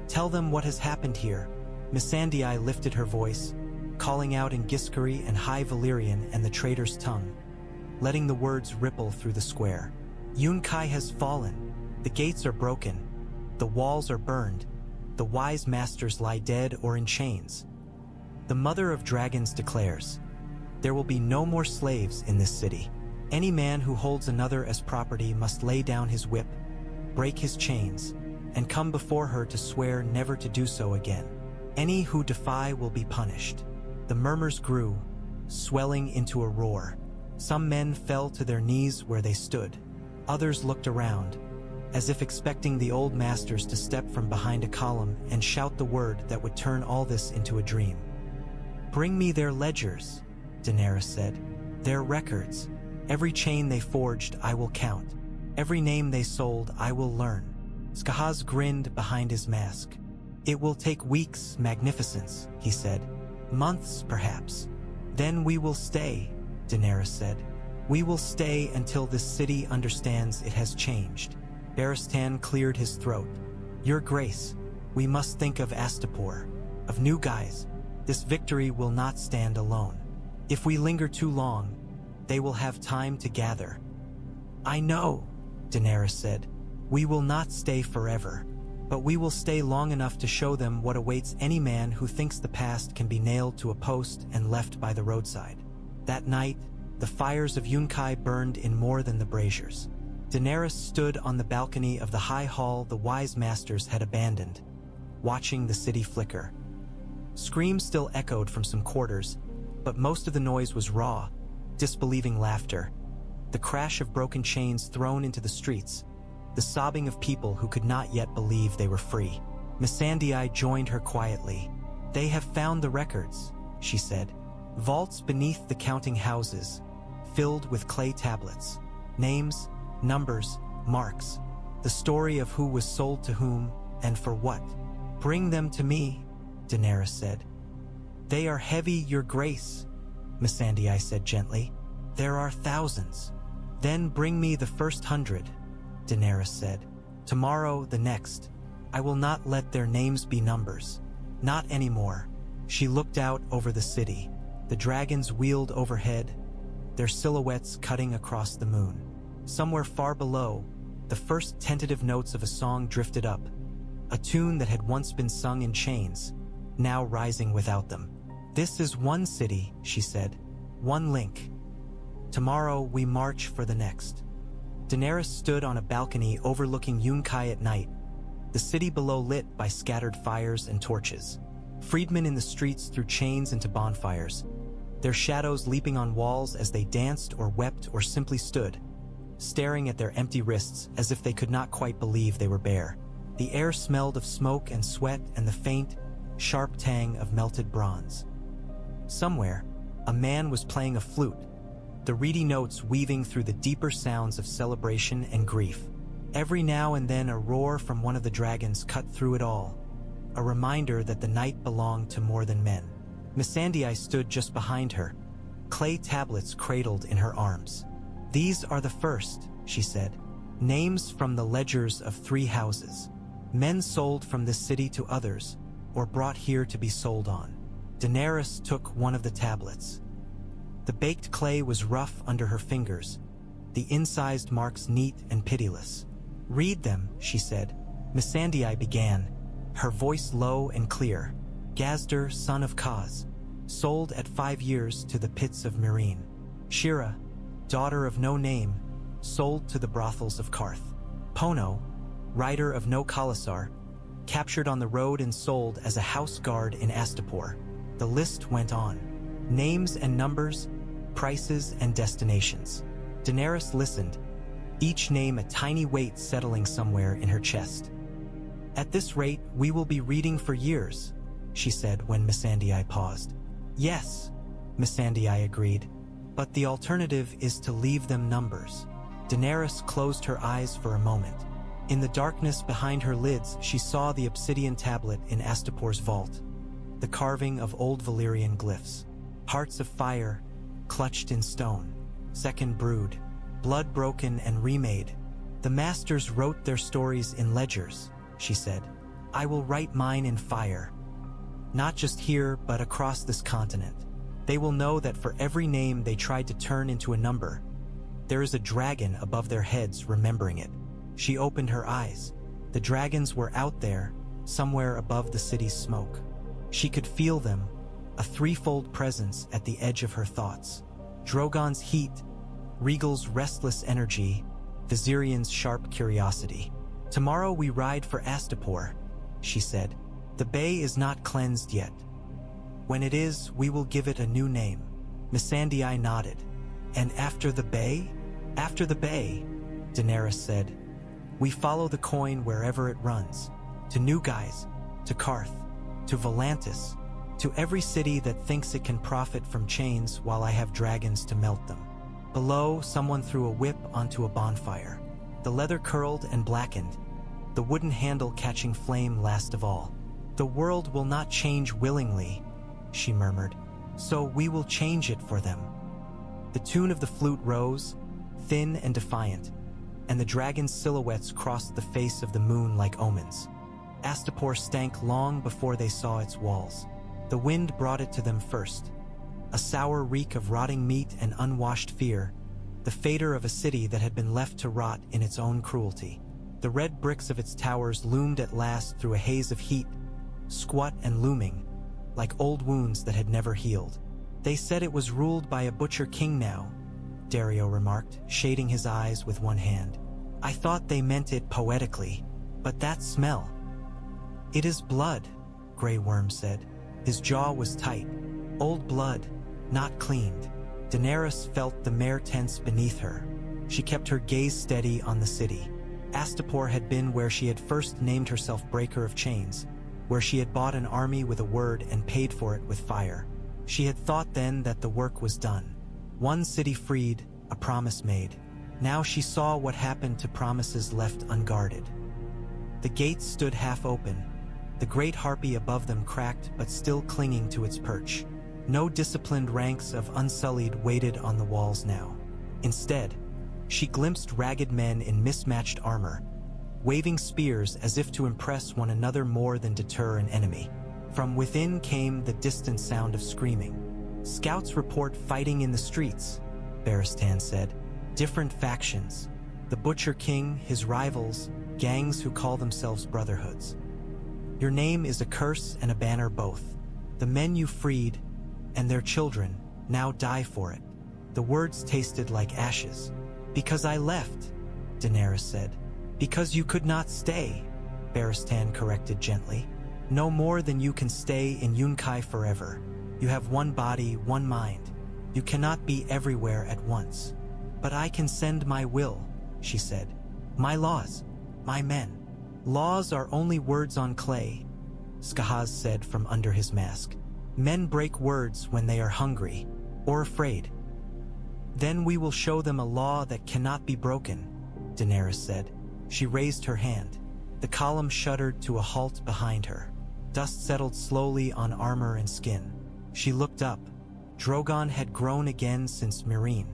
"Tell them what has happened here." Missandei lifted her voice, calling out in Ghiskari and High Valyrian and the traitor's tongue, letting the words ripple through the square. "Yunkai has fallen. The gates are broken. The walls are burned. The wise masters lie dead or in chains. The Mother of Dragons declares, there will be no more slaves in this city. Any man who holds another as property must lay down his whip, break his chains, and come before her to swear never to do so again. Any who defy will be punished." The murmurs grew, swelling into a roar. Some men fell to their knees where they stood. Others looked around, as if expecting the old masters to step from behind a column and shout the word that would turn all this into a dream. "Bring me their ledgers," Daenerys said. "Their records. Every chain they forged I will count. Every name they sold I will learn." Skahaz grinned behind his mask. "It will take weeks, magnificence," he said. "Months, perhaps. Then we will stay," Daenerys said. "We will stay until this city understands it has changed." Barristan cleared his throat. "Your Grace, we must think of Astapor, of new guys. This victory will not stand alone. If we linger too long, they will have time to gather." "I know," Daenerys said. "We will not stay forever, but we will stay long enough to show them what awaits any man who thinks the past can be nailed to a post and left by the roadside." That night, the fires of Yunkai burned in more than the braziers. Daenerys stood on the balcony of the high hall the wise masters had abandoned, watching the city flicker. Screams still echoed from some quarters, but most of the noise was raw, disbelieving laughter, the crash of broken chains thrown into the streets, the sobbing of people who could not yet believe they were free. Missandei joined her quietly. "They have found the records," she said. "Vaults beneath the counting houses, filled with clay tablets. Names, numbers, marks. The story of who was sold to whom and for what." "Bring them to me," Daenerys said. "They are heavy, Your Grace," Missandei said gently. "There are thousands." "Then bring me the first 100, Daenerys said. "Tomorrow, the next. I will not let their names be numbers. Not anymore." She looked out over the city. The dragons wheeled overhead, their silhouettes cutting across the moon. Somewhere far below, the first tentative notes of a song drifted up, a tune that had once been sung in chains, now rising without them. "This is one city," she said, "one link. Tomorrow we march for the next." Daenerys stood on a balcony overlooking Yunkai at night, the city below lit by scattered fires and torches. Freedmen in the streets threw chains into bonfires, their shadows leaping on walls as they danced or wept or simply stood, staring at their empty wrists as if they could not quite believe they were bare. The air smelled of smoke and sweat and the faint, sharp tang of melted bronze. Somewhere, a man was playing a flute, the reedy notes weaving through the deeper sounds of celebration and grief. Every now and then a roar from one of the dragons cut through it all, a reminder that the night belonged to more than men. Missandei stood just behind her, clay tablets cradled in her arms. "These are the first," she said. "Names from the ledgers of 3 houses. Men sold from this city to others, or brought here to be sold on." Daenerys took one of the tablets. The baked clay was rough under her fingers, the incised marks neat and pitiless. "Read them," she said. Missandei began, her voice low and clear. "Gazdur, son of Kaz, sold at 5 years to the pits of Meereen. Shira, daughter of no name, sold to the brothels of Qarth. Pono, rider of no Khalasar, captured on the road and sold as a house guard in Astapor. The list went on. Names and numbers, prices and destinations. Daenerys listened, each name a tiny weight settling somewhere in her chest. "At this rate, we will be reading for years," she said when Missandei paused. "Yes," Missandei agreed, "but the alternative is to leave them numbers." Daenerys closed her eyes for a moment. In the darkness behind her lids, she saw the obsidian tablet in Astapor's vault, the carving of old Valyrian glyphs. Hearts of fire, clutched in stone. Second brood, blood broken and remade. "The masters wrote their stories in ledgers," she said. "I will write mine in fire. Not just here, but across this continent. They will know that for every name they tried to turn into a number, there is a dragon above their heads remembering it." She opened her eyes. The dragons were out there, somewhere above the city's smoke. She could feel them, a threefold presence at the edge of her thoughts. Drogon's heat, Rhaegal's restless energy, Viserion's sharp curiosity. "Tomorrow we ride for Astapor," she said. "The bay is not cleansed yet. When it is, we will give it a new name." Missandei nodded. "And after the bay?" "After the bay," Daenerys said, "we follow the coin wherever it runs. To Ghis, to Qarth, to Volantis, to every city that thinks it can profit from chains while I have dragons to melt them." Below, someone threw a whip onto a bonfire. The leather curled and blackened, the wooden handle catching flame last of all. "The world will not change willingly," she murmured, "so we will change it for them." The tune of the flute rose, thin and defiant, and the dragon's silhouettes crossed the face of the moon like omens. Astapor stank long before they saw its walls. The wind brought it to them first, a sour reek of rotting meat and unwashed fear, the fader of a city that had been left to rot in its own cruelty. The red bricks of its towers loomed at last through a haze of heat, squat and looming, like old wounds that had never healed. "They said it was ruled by a butcher king now," Dario remarked, shading his eyes with one hand. "I thought they meant it poetically, but that smell." "It is blood," Grey Worm said. His jaw was tight. Old blood, not cleaned. Daenerys felt the mare tense beneath her. She kept her gaze steady on the city. Astapor had been where she had first named herself Breaker of Chains, where she had bought an army with a word and paid for it with fire. She had thought then that the work was done. One city freed, a promise made. Now she saw what happened to promises left unguarded. The gates stood half open, the great harpy above them cracked but still clinging to its perch. No disciplined ranks of unsullied waited on the walls now. Instead, she glimpsed ragged men in mismatched armor, waving spears as if to impress one another more than deter an enemy. From within came the distant sound of screaming. "Scouts report fighting in the streets," Barristan said. "Different factions. The Butcher King, his rivals, gangs who call themselves brotherhoods. Your name is a curse and a banner both. The men you freed, and their children, now die for it." The words tasted like ashes. "Because I left," Daenerys said. "Because you could not stay," Barristan corrected gently. "No more than you can stay in Yunkai forever. You have one body, one mind. You cannot be everywhere at once." "But I can send my will," she said. "My laws, my men." "Laws are only words on clay," Skahaz said from under his mask. "Men break words when they are hungry, or afraid." "Then we will show them a law that cannot be broken," Daenerys said. She raised her hand. The column shuddered to a halt behind her. Dust settled slowly on armor and skin. She looked up. Drogon had grown again since Meereen.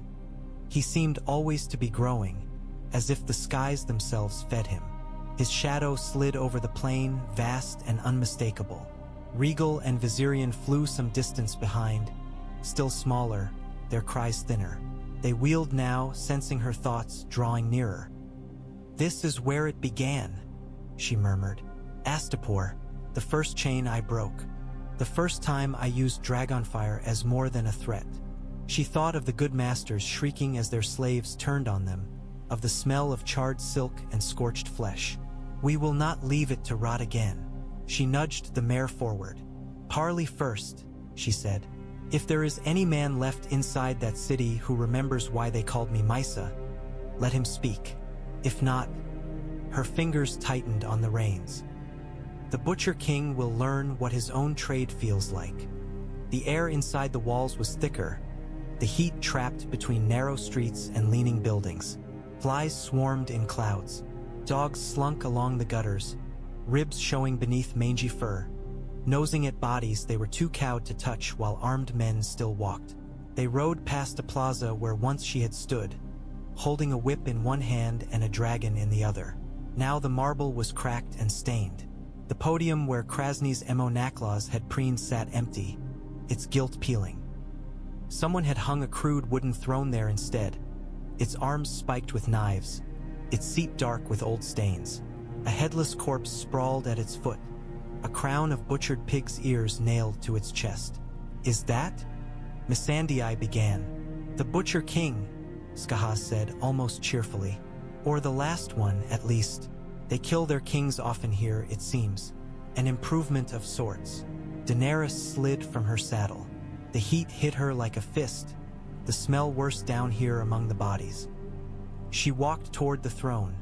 He seemed always to be growing, as if the skies themselves fed him. His shadow slid over the plain, vast and unmistakable. Rhaegal and Viserion flew some distance behind, still smaller, their cries thinner. They wheeled now, sensing her thoughts, drawing nearer. "This is where it began," she murmured. "Astapor, the first chain I broke. The first time I used Dragonfire as more than a threat." She thought of the good masters shrieking as their slaves turned on them, of the smell of charred silk and scorched flesh. We will not leave it to rot again. She nudged the mare forward. Parley first, she said. If there is any man left inside that city who remembers why they called me Mysa, let him speak. If not, her fingers tightened on the reins. The Butcher King will learn what his own trade feels like. The air inside the walls was thicker, the heat trapped between narrow streets and leaning buildings. Flies swarmed in clouds. Dogs slunk along the gutters, ribs showing beneath mangy fur. Nosing at bodies they were too cowed to touch while armed men still walked. They rode past a plaza where once she had stood, holding a whip in one hand and a dragon in the other. Now the marble was cracked and stained. The podium where Krasny's Emo Naklas had preened sat empty, its gilt peeling. Someone had hung a crude wooden throne there instead, its arms spiked with knives, its seat dark with old stains. A headless corpse sprawled at its foot, a crown of butchered pig's ears nailed to its chest. Is that? Missandei began. The Butcher King, Skahaz said almost cheerfully. Or the last one, at least. They kill their kings often here, it seems. An improvement of sorts. Daenerys slid from her saddle. The heat hit her like a fist, the smell worse down here among the bodies. She walked toward the throne,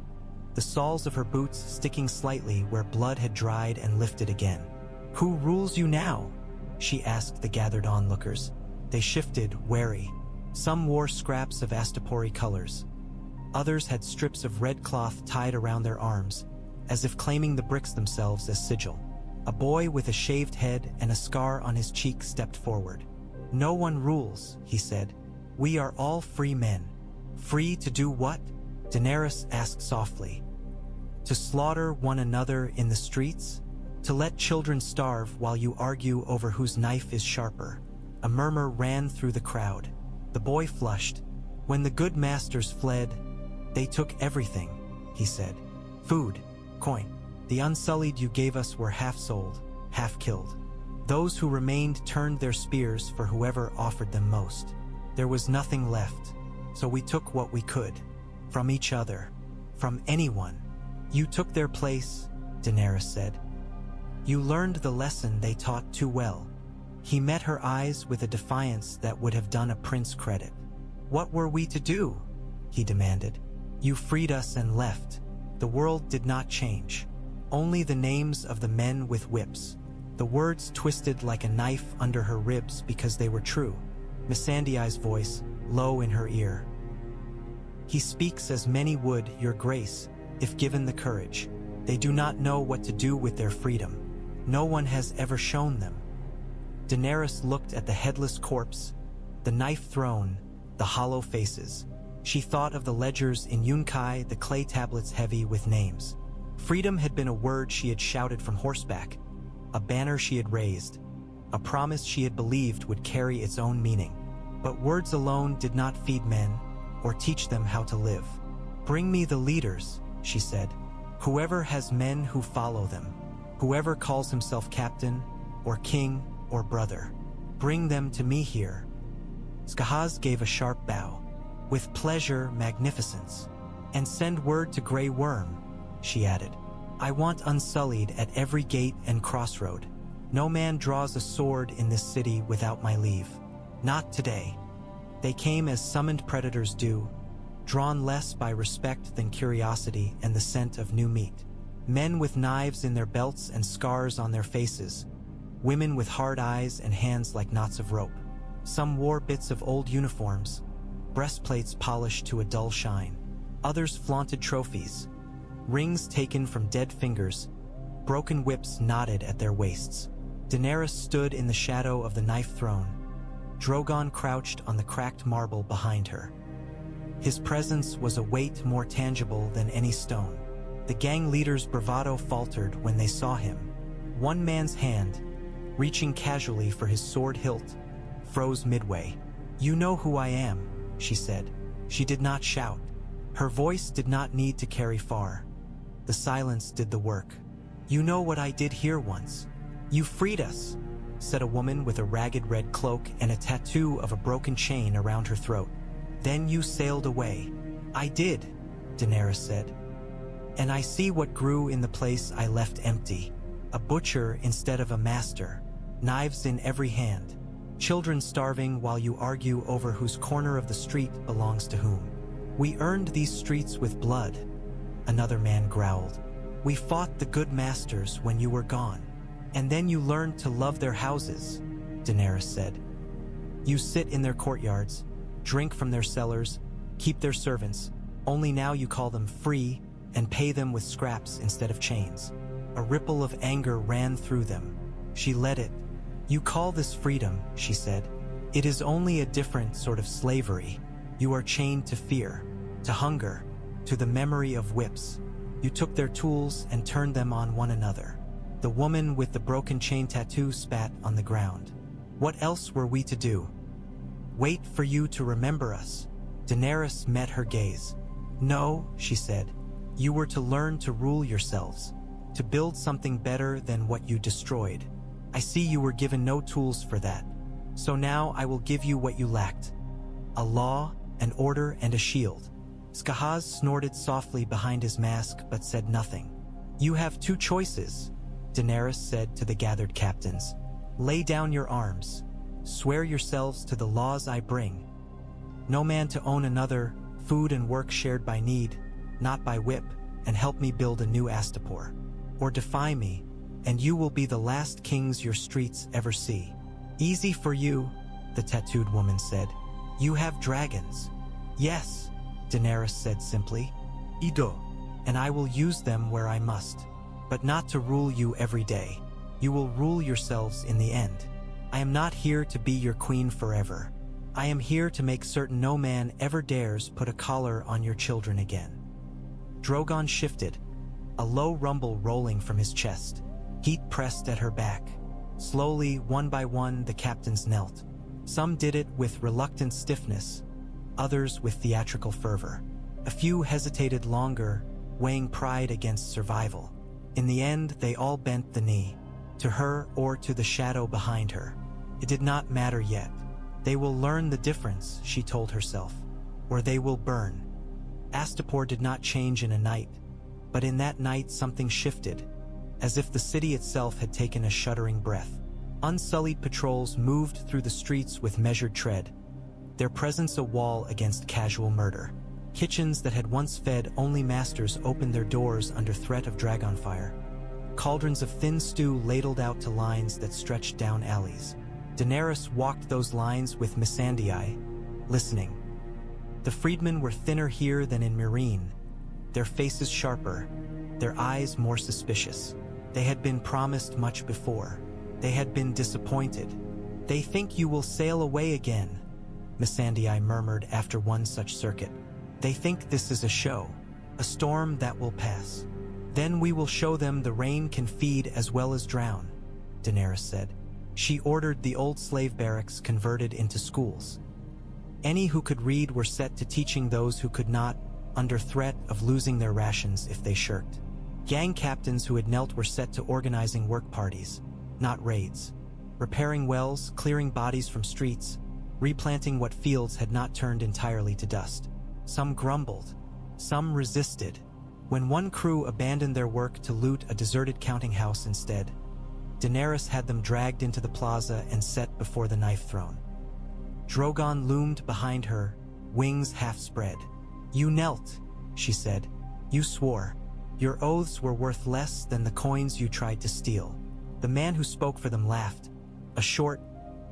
the soles of her boots sticking slightly where blood had dried and lifted again. Who rules you now? She asked the gathered onlookers. They shifted, wary. Some wore scraps of Astapori colors. Others had strips of red cloth tied around their arms, as if claiming the bricks themselves as sigil. A boy with a shaved head and a scar on his cheek stepped forward. No one rules, he said. We are all free men. Free to do what? Daenerys asked softly. To slaughter one another in the streets? To let children starve while you argue over whose knife is sharper? A murmur ran through the crowd. The boy flushed. When the good masters fled, they took everything, he said. Food, coin. The unsullied you gave us were half sold, half killed. Those who remained turned their spears for whoever offered them most. There was nothing left, so we took what we could. From each other. From anyone. You took their place, Daenerys said. You learned the lesson they taught too well. He met her eyes with a defiance that would have done a prince credit. What were we to do? He demanded. You freed us and left. The world did not change. Only the names of the men with whips. The words twisted like a knife under her ribs because they were true. Missandei's voice, low in her ear. He speaks as many would, your grace, if given the courage. They do not know what to do with their freedom. No one has ever shown them. Daenerys looked at the headless corpse, the knife thrown, the hollow faces. She thought of the ledgers in Yunkai, the clay tablets heavy with names. Freedom had been a word she had shouted from horseback, a banner she had raised, a promise she had believed would carry its own meaning. But words alone did not feed men or teach them how to live. Bring me the leaders, she said. Whoever has men who follow them, whoever calls himself captain or king or brother, bring them to me here. Skahaz gave a sharp bow. With pleasure, magnificence. And send word to Grey Worm, she added. I want unsullied at every gate and crossroad. No man draws a sword in this city without my leave. Not today. They came as summoned predators do, drawn less by respect than curiosity and the scent of new meat. Men with knives in their belts and scars on their faces. Women with hard eyes and hands like knots of rope. Some wore bits of old uniforms, breastplates polished to a dull shine. Others flaunted trophies, rings taken from dead fingers, broken whips knotted at their waists. Daenerys stood in the shadow of the knife throne. Drogon crouched on the cracked marble behind her. His presence was a weight more tangible than any stone. The gang leader's bravado faltered when they saw him. One man's hand, reaching casually for his sword hilt, froze midway. You know who I am, she said. She did not shout. Her voice did not need to carry far. The silence did the work. You know what I did here once. You freed us, said a woman with a ragged red cloak and a tattoo of a broken chain around her throat. Then you sailed away. I did, Daenerys said. And I see what grew in the place I left empty. A butcher instead of a master. Knives in every hand. Children starving while you argue over whose corner of the street belongs to whom. We earned these streets with blood, another man growled. We fought the good masters when you were gone. And then you learned to love their houses, Daenerys said. You sit in their courtyards, drink from their cellars, keep their servants, only now you call them free and pay them with scraps instead of chains. A ripple of anger ran through them. She let it. You call this freedom, she said. It is only a different sort of slavery. You are chained to fear, to hunger, to the memory of whips. You took their tools and turned them on one another. The woman with the broken chain tattoo spat on the ground. What else were we to do? Wait for you to remember us. Daenerys met her gaze. No, she said. You were to learn to rule yourselves, to build something better than what you destroyed. I see you were given no tools for that. So now I will give you what you lacked. A law, an order, and a shield. Skahaz snorted softly behind his mask but said nothing. You have two choices, Daenerys said to the gathered captains. Lay down your arms. Swear yourselves to the laws I bring. No man to own another, food and work shared by need, not by whip, and help me build a new Astapor. Or defy me, and you will be the last kings your streets ever see. Easy for you, the tattooed woman said. You have dragons. Yes, Daenerys said simply. Ido. And I will use them where I must, but not to rule you every day. You will rule yourselves in the end. I am not here to be your queen forever. I am here to make certain no man ever dares put a collar on your children again. Drogon shifted, a low rumble rolling from his chest. Heat pressed at her back. Slowly, one by one, the captains knelt. Some did it with reluctant stiffness, others with theatrical fervor. A few hesitated longer, weighing pride against survival. In the end, they all bent the knee, to her or to the shadow behind her. It did not matter yet. They will learn the difference, she told herself, or they will burn. Astapor did not change in a night, but in that night something shifted, as if the city itself had taken a shuddering breath. Unsullied patrols moved through the streets with measured tread, their presence a wall against casual murder. Kitchens that had once fed only masters opened their doors under threat of Dragonfire. Cauldrons of thin stew ladled out to lines that stretched down alleys. Daenerys walked those lines with Missandei, listening. The freedmen were thinner here than in Meereen, their faces sharper, their eyes more suspicious. They had been promised much before. They had been disappointed. They think you will sail away again, Missandei murmured after one such circuit. They think this is a show, a storm that will pass. Then we will show them the rain can feed as well as drown, Daenerys said. She ordered the old slave barracks converted into schools. Any who could read were set to teaching those who could not, under threat of losing their rations if they shirked. Gang captains who had knelt were set to organizing work parties, not raids, repairing wells, clearing bodies from streets, replanting what fields had not turned entirely to dust. Some grumbled, some resisted. When one crew abandoned their work to loot a deserted counting house instead, Daenerys had them dragged into the plaza and set before the knife throne. Drogon loomed behind her, wings half spread. You knelt, she said. You swore. Your oaths were worth less than the coins you tried to steal. The man who spoke for them laughed, a short,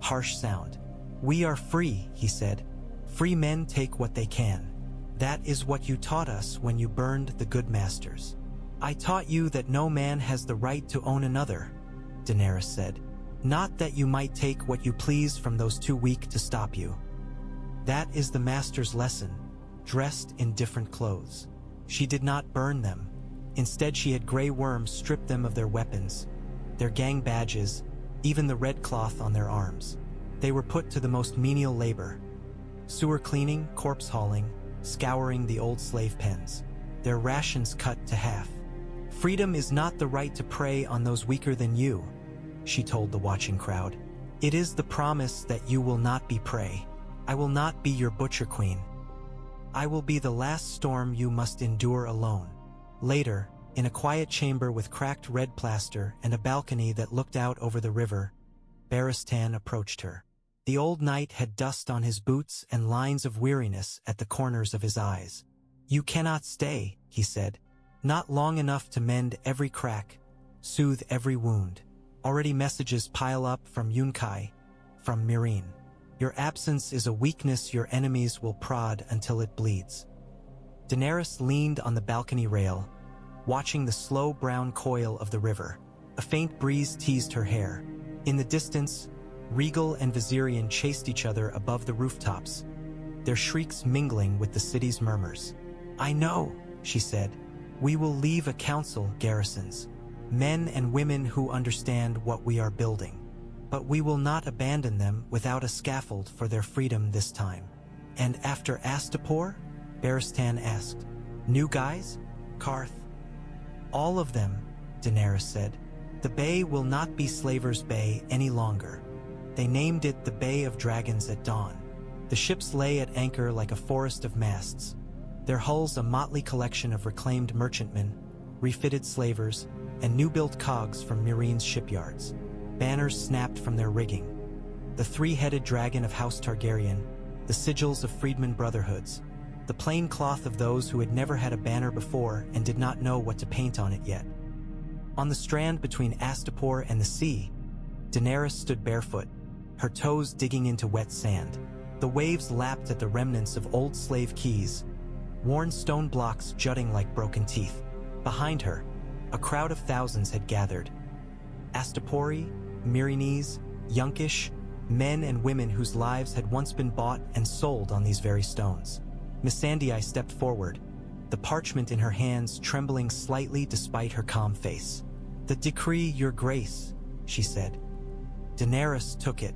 harsh sound. We are free, he said. Free men take what they can. That is what you taught us when you burned the good masters. I taught you that no man has the right to own another, Daenerys said. Not that you might take what you please from those too weak to stop you. That is the master's lesson, dressed in different clothes. She did not burn them. Instead, she had gray worms strip them of their weapons, their gang badges, even the red cloth on their arms. They were put to the most menial labor. Sewer cleaning, corpse hauling, scouring the old slave pens. Their rations cut to half. Freedom is not the right to prey on those weaker than you, she told the watching crowd. It is the promise that you will not be prey. I will not be your butcher queen. I will be the last storm you must endure alone. Later, in a quiet chamber with cracked red plaster and a balcony that looked out over the river, Barristan approached her. The old knight had dust on his boots and lines of weariness at the corners of his eyes. "You cannot stay," he said. "Not long enough to mend every crack, soothe every wound. Already messages pile up from Yunkai, from Meereen. Your absence is a weakness your enemies will prod until it bleeds." Daenerys leaned on the balcony rail, watching the slow brown coil of the river. A faint breeze teased her hair. In the distance, Regal and Valyrian chased each other above the rooftops, their shrieks mingling with the city's murmurs. "I know," she said. "We will leave a council, garrisons, men and women who understand what we are building. But we will not abandon them without a scaffold for their freedom this time." "And after Astapor?" Barristan asked. "New guys? Qarth?" "All of them," Daenerys said. "The bay will not be Slavers' Bay any longer. They named it the Bay of Dragons at dawn." The ships lay at anchor like a forest of masts, their hulls a motley collection of reclaimed merchantmen, refitted slavers, and new-built cogs from Meereen's shipyards. Banners snapped from their rigging. The three-headed dragon of House Targaryen, the sigils of freedmen brotherhoods, the plain cloth of those who had never had a banner before and did not know what to paint on it yet. On the strand between Astapor and the sea, Daenerys stood barefoot, her toes digging into wet sand. The waves lapped at the remnants of old slave quays, worn stone blocks jutting like broken teeth. Behind her, a crowd of thousands had gathered. Astapori, Meereenese, Yunkish, men and women whose lives had once been bought and sold on these very stones. Missandei stepped forward, the parchment in her hands trembling slightly despite her calm face. "The decree, your grace," she said. Daenerys took it.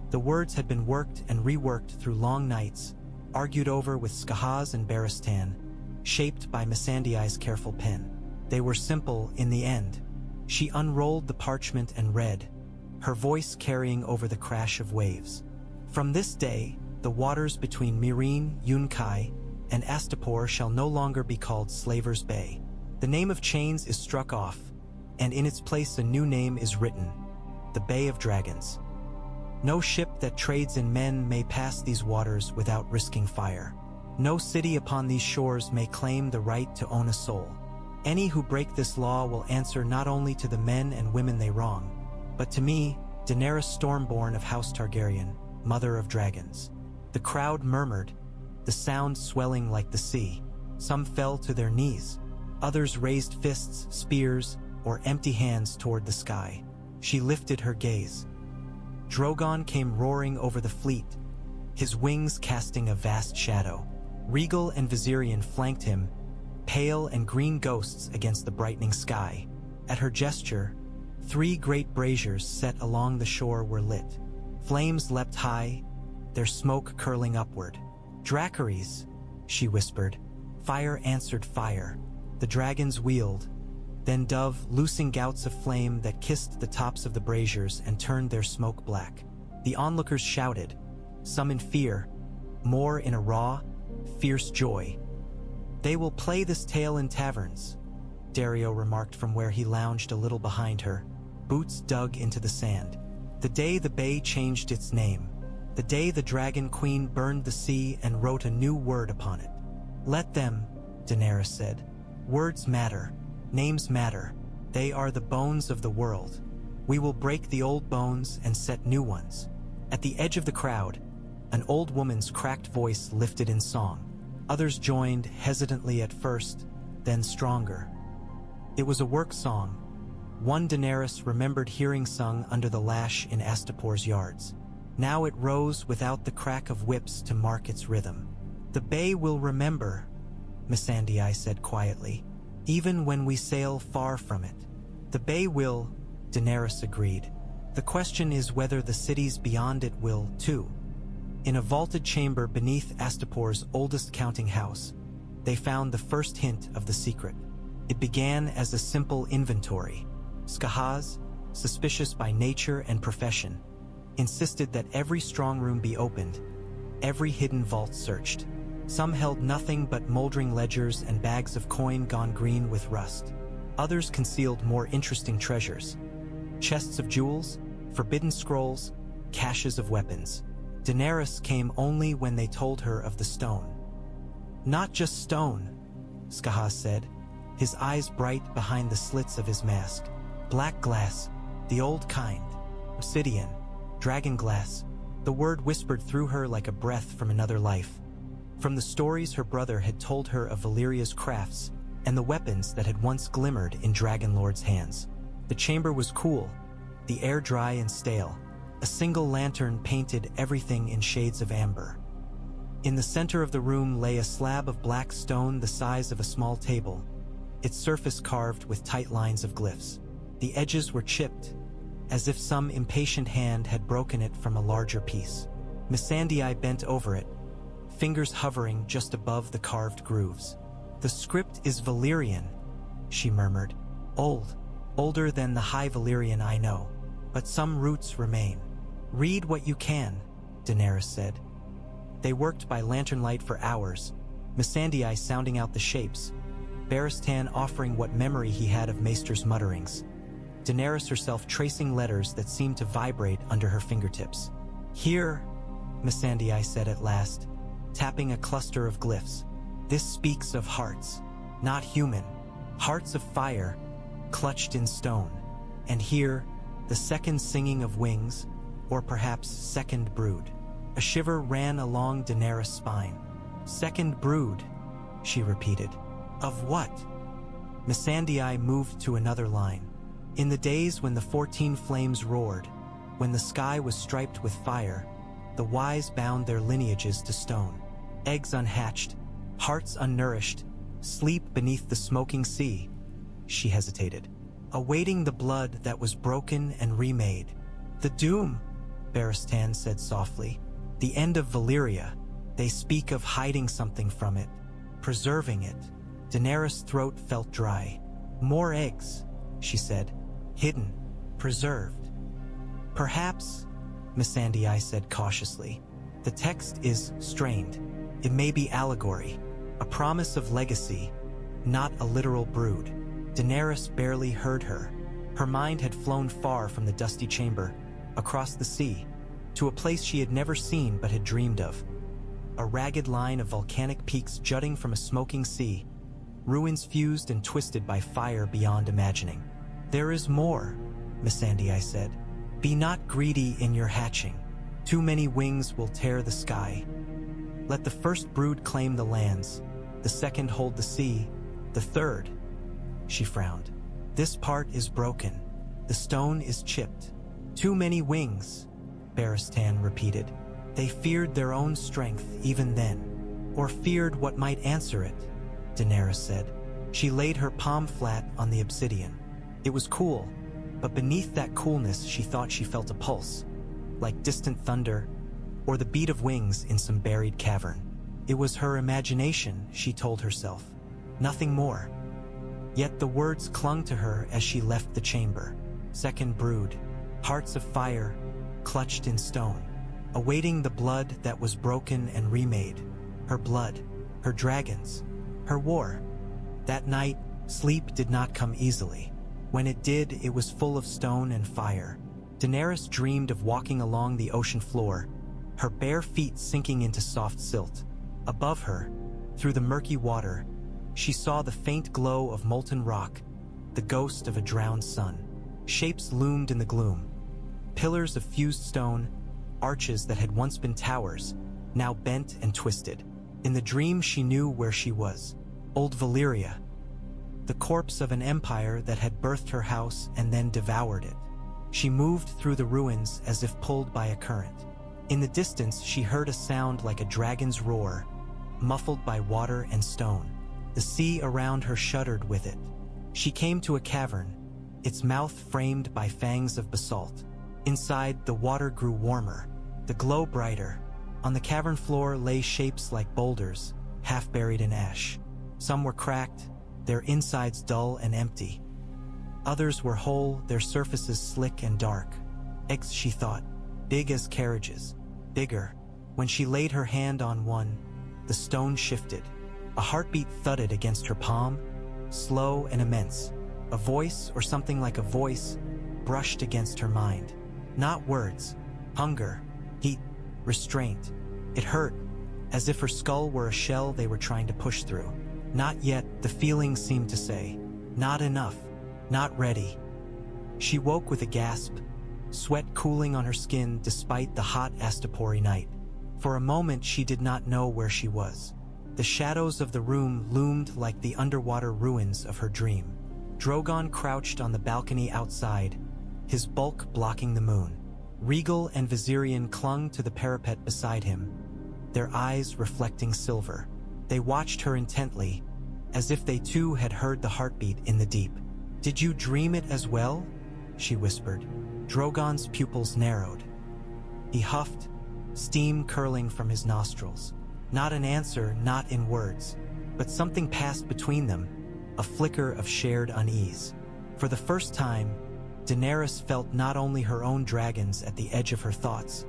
The words had been worked and reworked through long nights, argued over with Skahaz and Barristan, shaped by Missandei's careful pen. They were simple in the end. She unrolled the parchment and read, her voice carrying over the crash of waves. "From this day, the waters between Meereen, Yunkai, and Astapor shall no longer be called Slavers' Bay. The name of chains is struck off, and in its place a new name is written, the Bay of Dragons. No ship that trades in men may pass these waters without risking fire. No city upon these shores may claim the right to own a soul. Any who break this law will answer not only to the men and women they wrong, but to me, Daenerys Stormborn of House Targaryen, Mother of Dragons." The crowd murmured, the sound swelling like the sea. Some fell to their knees. Others raised fists, spears, or empty hands toward the sky. She lifted her gaze. Drogon came roaring over the fleet, his wings casting a vast shadow. Regal and Valyrian flanked him, pale and green ghosts against the brightening sky. At her gesture, 3 great braziers set along the shore were lit. Flames leapt high, their smoke curling upward. "Dracarys," she whispered. Fire answered fire. The dragons wheeled, then Dove loosing gouts of flame that kissed the tops of the braziers and turned their smoke black. The onlookers shouted, some in fear, more in a raw, fierce joy. "They will play this tale in taverns," Dario remarked from where he lounged a little behind her, boots dug into the sand. "The day the bay changed its name, the day the Dragon Queen burned the sea and wrote a new word upon it." "Let them," Daenerys said. "Words matter. Names matter. They are the bones of the world. We will break the old bones and set new ones." At the edge of the crowd, an old woman's cracked voice lifted in song. Others joined, hesitantly at first, then stronger. It was a work song, one Daenerys remembered hearing sung under the lash in Astapor's yards. Now it rose without the crack of whips to mark its rhythm. "The bay will remember," Missandei said quietly, "even when we sail far from it." "The bay will," Daenerys agreed. "The question is whether the cities beyond it will, too." In a vaulted chamber beneath Astapor's oldest counting house, they found the first hint of the secret. It began as a simple inventory. Skahaz, suspicious by nature and profession, insisted that every strong room be opened, every hidden vault searched. Some held nothing but moldering ledgers and bags of coin gone green with rust. Others concealed more interesting treasures. Chests of jewels, forbidden scrolls, caches of weapons. Daenerys came only when they told her of the stone. "Not just stone," Skahaz said, his eyes bright behind the slits of his mask. "Black glass, the old kind, obsidian, dragon glass." The word whispered through her like a breath from another life. From the stories her brother had told her of Valyria's crafts and the weapons that had once glimmered in Dragon Lord's hands. The chamber was cool, the air dry and stale. A single lantern painted everything in shades of amber. In the center of the room lay a slab of black stone the size of a small table, its surface carved with tight lines of glyphs. The edges were chipped, as if some impatient hand had broken it from a larger piece. Missandei bent over it, fingers hovering just above the carved grooves. "The script is Valyrian," she murmured. Older than the High Valyrian I know, but some roots remain." "Read what you can," Daenerys said. They worked by lantern light for hours, Missandei sounding out the shapes, Barristan offering what memory he had of Maester's mutterings, Daenerys herself tracing letters that seemed to vibrate under her fingertips. "Here," Missandei said at last, tapping a cluster of glyphs. "This speaks of hearts, not human, hearts of fire, clutched in stone. And here, the second singing of wings, or perhaps second brood." A shiver ran along Daenerys' spine. "Second brood," she repeated. "Of what?" Missandei moved to another line. "In the days when the 14 flames roared, when the sky was striped with fire, the wise bound their lineages to stone. Eggs unhatched, hearts unnourished, sleep beneath the smoking sea." She hesitated. "Awaiting the blood that was broken and remade." "The doom," Barristan said softly. "The end of Valyria. They speak of hiding something from it, preserving it." Daenerys' throat felt dry. "More eggs," she said. "Hidden, preserved." "Perhaps," Missandei said cautiously. "The text is strained. It may be allegory, a promise of legacy, not a literal brood." Daenerys barely heard her. Her mind had flown far from the dusty chamber, across the sea, to a place she had never seen but had dreamed of. A ragged line of volcanic peaks jutting from a smoking sea, ruins fused and twisted by fire beyond imagining. "There is more," Missandei said. "Be not greedy in your hatching. Too many wings will tear the sky. Let the first brood claim the lands, the second hold the sea, the third—" She frowned. "This part is broken. The stone is chipped." "Too many wings," Barristan repeated. "They feared their own strength even then, or feared what might answer it," Daenerys said. She laid her palm flat on the obsidian. It was cool, but beneath that coolness she thought she felt a pulse, like distant thunder, or the beat of wings in some buried cavern. It was her imagination, she told herself. Nothing more. Yet the words clung to her as she left the chamber. Second brood, hearts of fire, clutched in stone, awaiting the blood that was broken and remade. Her blood, her dragons, her war. That night, sleep did not come easily. When it did, it was full of stone and fire. Daenerys dreamed of walking along the ocean floor, her bare feet sinking into soft silt. Above her, through the murky water, she saw the faint glow of molten rock, the ghost of a drowned sun. Shapes loomed in the gloom. Pillars of fused stone, arches that had once been towers, now bent and twisted. In the dream she knew where she was. Old Valyria. The corpse of an empire that had birthed her house and then devoured it. She moved through the ruins as if pulled by a current. In the distance she heard a sound like a dragon's roar, muffled by water and stone. The sea around her shuddered with it. She came to a cavern, its mouth framed by fangs of basalt. Inside, the water grew warmer, the glow brighter. On the cavern floor lay shapes like boulders, half buried in ash. Some were cracked, their insides dull and empty. Others were whole, their surfaces slick and dark. Eggs, she thought, big as carriages, bigger. When she laid her hand on one, The stone shifted. A heartbeat thudded against her palm, slow and immense. A voice, or something like a voice, brushed against her mind. Not words. Hunger, heat, restraint. It hurt, as if her skull were a shell they were trying to push through. Not yet, the feeling seemed to say. Not enough. Not ready. She woke with a gasp, sweat cooling on her skin despite the hot Astapor night. For a moment she did not know where she was. The shadows of the room loomed like the underwater ruins of her dream. Drogon crouched on the balcony outside, his bulk blocking the moon. Regal and Valyrian clung to the parapet beside him, their eyes reflecting silver. They watched her intently, as if they too had heard the heartbeat in the deep. "Did you dream it as well?" she whispered. Drogon's pupils narrowed. He huffed, steam curling from his nostrils. Not an answer, not in words, but something passed between them, a flicker of shared unease. For the first time, Daenerys felt not only her own dragons at the edge of her thoughts,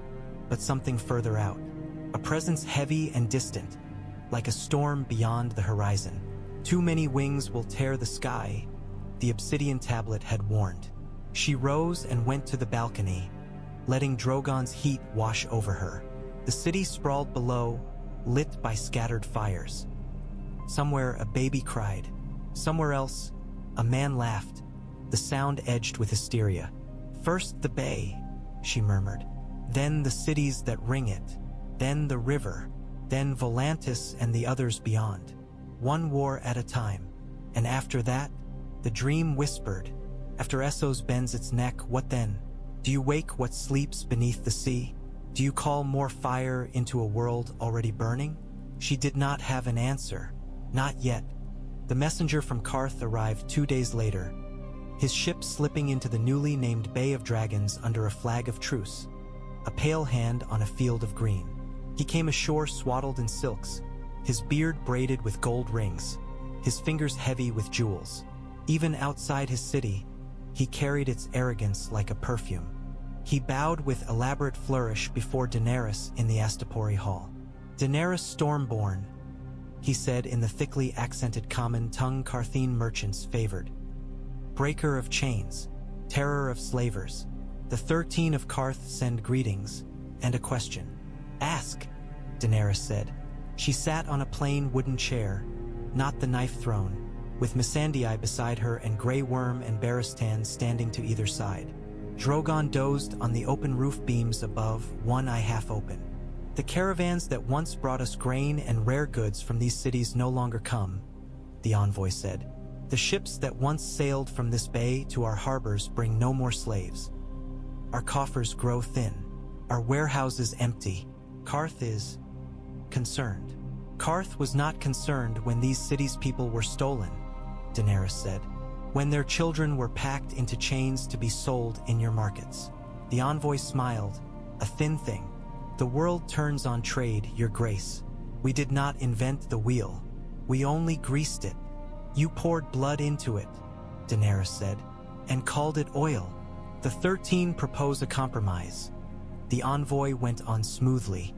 but something further out. A presence heavy and distant, like a storm beyond the horizon. Too many wings will tear the sky, the obsidian tablet had warned. She rose and went to the balcony, letting Drogon's heat wash over her. The city sprawled below, lit by scattered fires. Somewhere a baby cried. Somewhere else, a man laughed, the sound edged with hysteria. "First the bay," she murmured. "Then the cities that ring it. Then the river. Then Volantis and the others beyond. One war at a time. And after that," the dream whispered, "after Essos bends its neck, what then? Do you wake what sleeps beneath the sea? Do you call more fire into a world already burning?" She did not have an answer. Not yet. The messenger from Qarth arrived 2 days later, his ship slipping into the newly named Bay of Dragons under a flag of truce, a pale hand on a field of green. He came ashore swaddled in silks, his beard braided with gold rings, his fingers heavy with jewels. Even outside his city, he carried its arrogance like a perfume. He bowed with elaborate flourish before Daenerys in the Astapori hall. "Daenerys Stormborn," he said in the thickly accented common tongue Qarthine merchants favored. "Breaker of chains, terror of slavers, the 13 of Qarth send greetings, and a question." "Ask," Daenerys said. She sat on a plain wooden chair, not the knife throne, with Missandei beside her and Grey Worm and Barristan standing to either side. Drogon dozed on the open roof beams above, one eye half open. "The caravans that once brought us grain and rare goods from these cities no longer come," the envoy said. "The ships that once sailed from this bay to our harbors bring no more slaves. Our coffers grow thin, our warehouses empty. Qarth is concerned." "Qarth was not concerned when these cities' people were stolen," Daenerys said. "When their children were packed into chains to be sold in your markets." The envoy smiled, a thin thing. "The world turns on trade, your grace. We did not invent the wheel. We only greased it. You poured blood into it," Daenerys said, "and called it oil. The 13 propose a compromise." The envoy went on smoothly.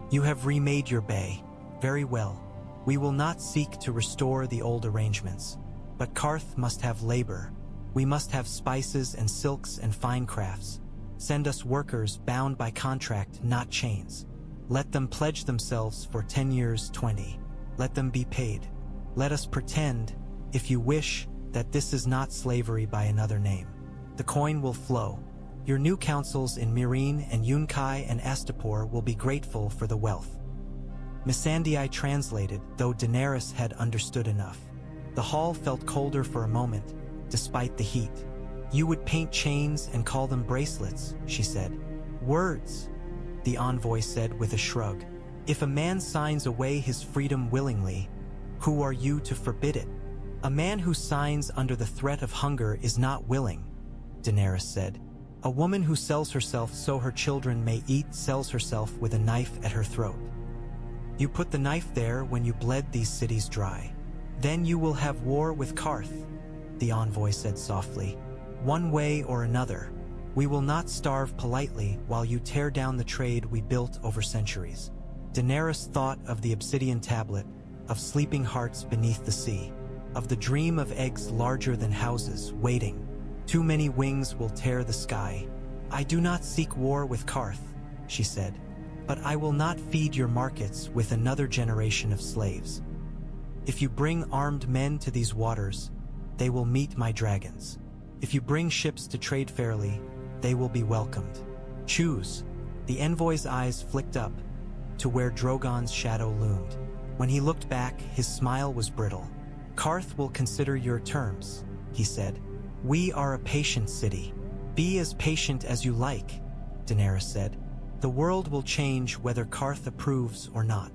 "You have remade your bay. Very well. We will not seek to restore the old arrangements. But Qarth must have labor. We must have spices and silks and fine crafts. Send us workers bound by contract, not chains. Let them pledge themselves for 10 years, 20. Let them be paid. Let us pretend, if you wish, that this is not slavery by another name. The coin will flow. Your new councils in Meereen and Yunkai and Astapor will be grateful for the wealth." Missandei translated, though Daenerys had understood enough. The hall felt colder for a moment, despite the heat. "You would paint chains and call them bracelets," she said. "Words," the envoy said with a shrug. "If a man signs away his freedom willingly, who are you to forbid it? A man who signs under the threat of hunger is not willing," Daenerys said. "A woman who sells herself so her children may eat sells herself with a knife at her throat. You put the knife there when you bled these cities dry. Then you will have war with Qarth," the envoy said softly. "One way or another, we will not starve politely while you tear down the trade we built over centuries." Daenerys thought of the obsidian tablet, of sleeping hearts beneath the sea, of the dream of eggs larger than houses, waiting. Too many wings will tear the sky. I do not seek war with Qarth, she said, but I will not feed your markets with another generation of slaves. If you bring armed men to these waters, they will meet my dragons. If you bring ships to trade fairly, they will be welcomed. Choose. The envoy's eyes flicked up to where Drogon's shadow loomed. When he looked back, his smile was brittle. Qarth will consider your terms, he said. We are a patient city. Be as patient as you like, Daenerys said. The world will change whether Qarth approves or not.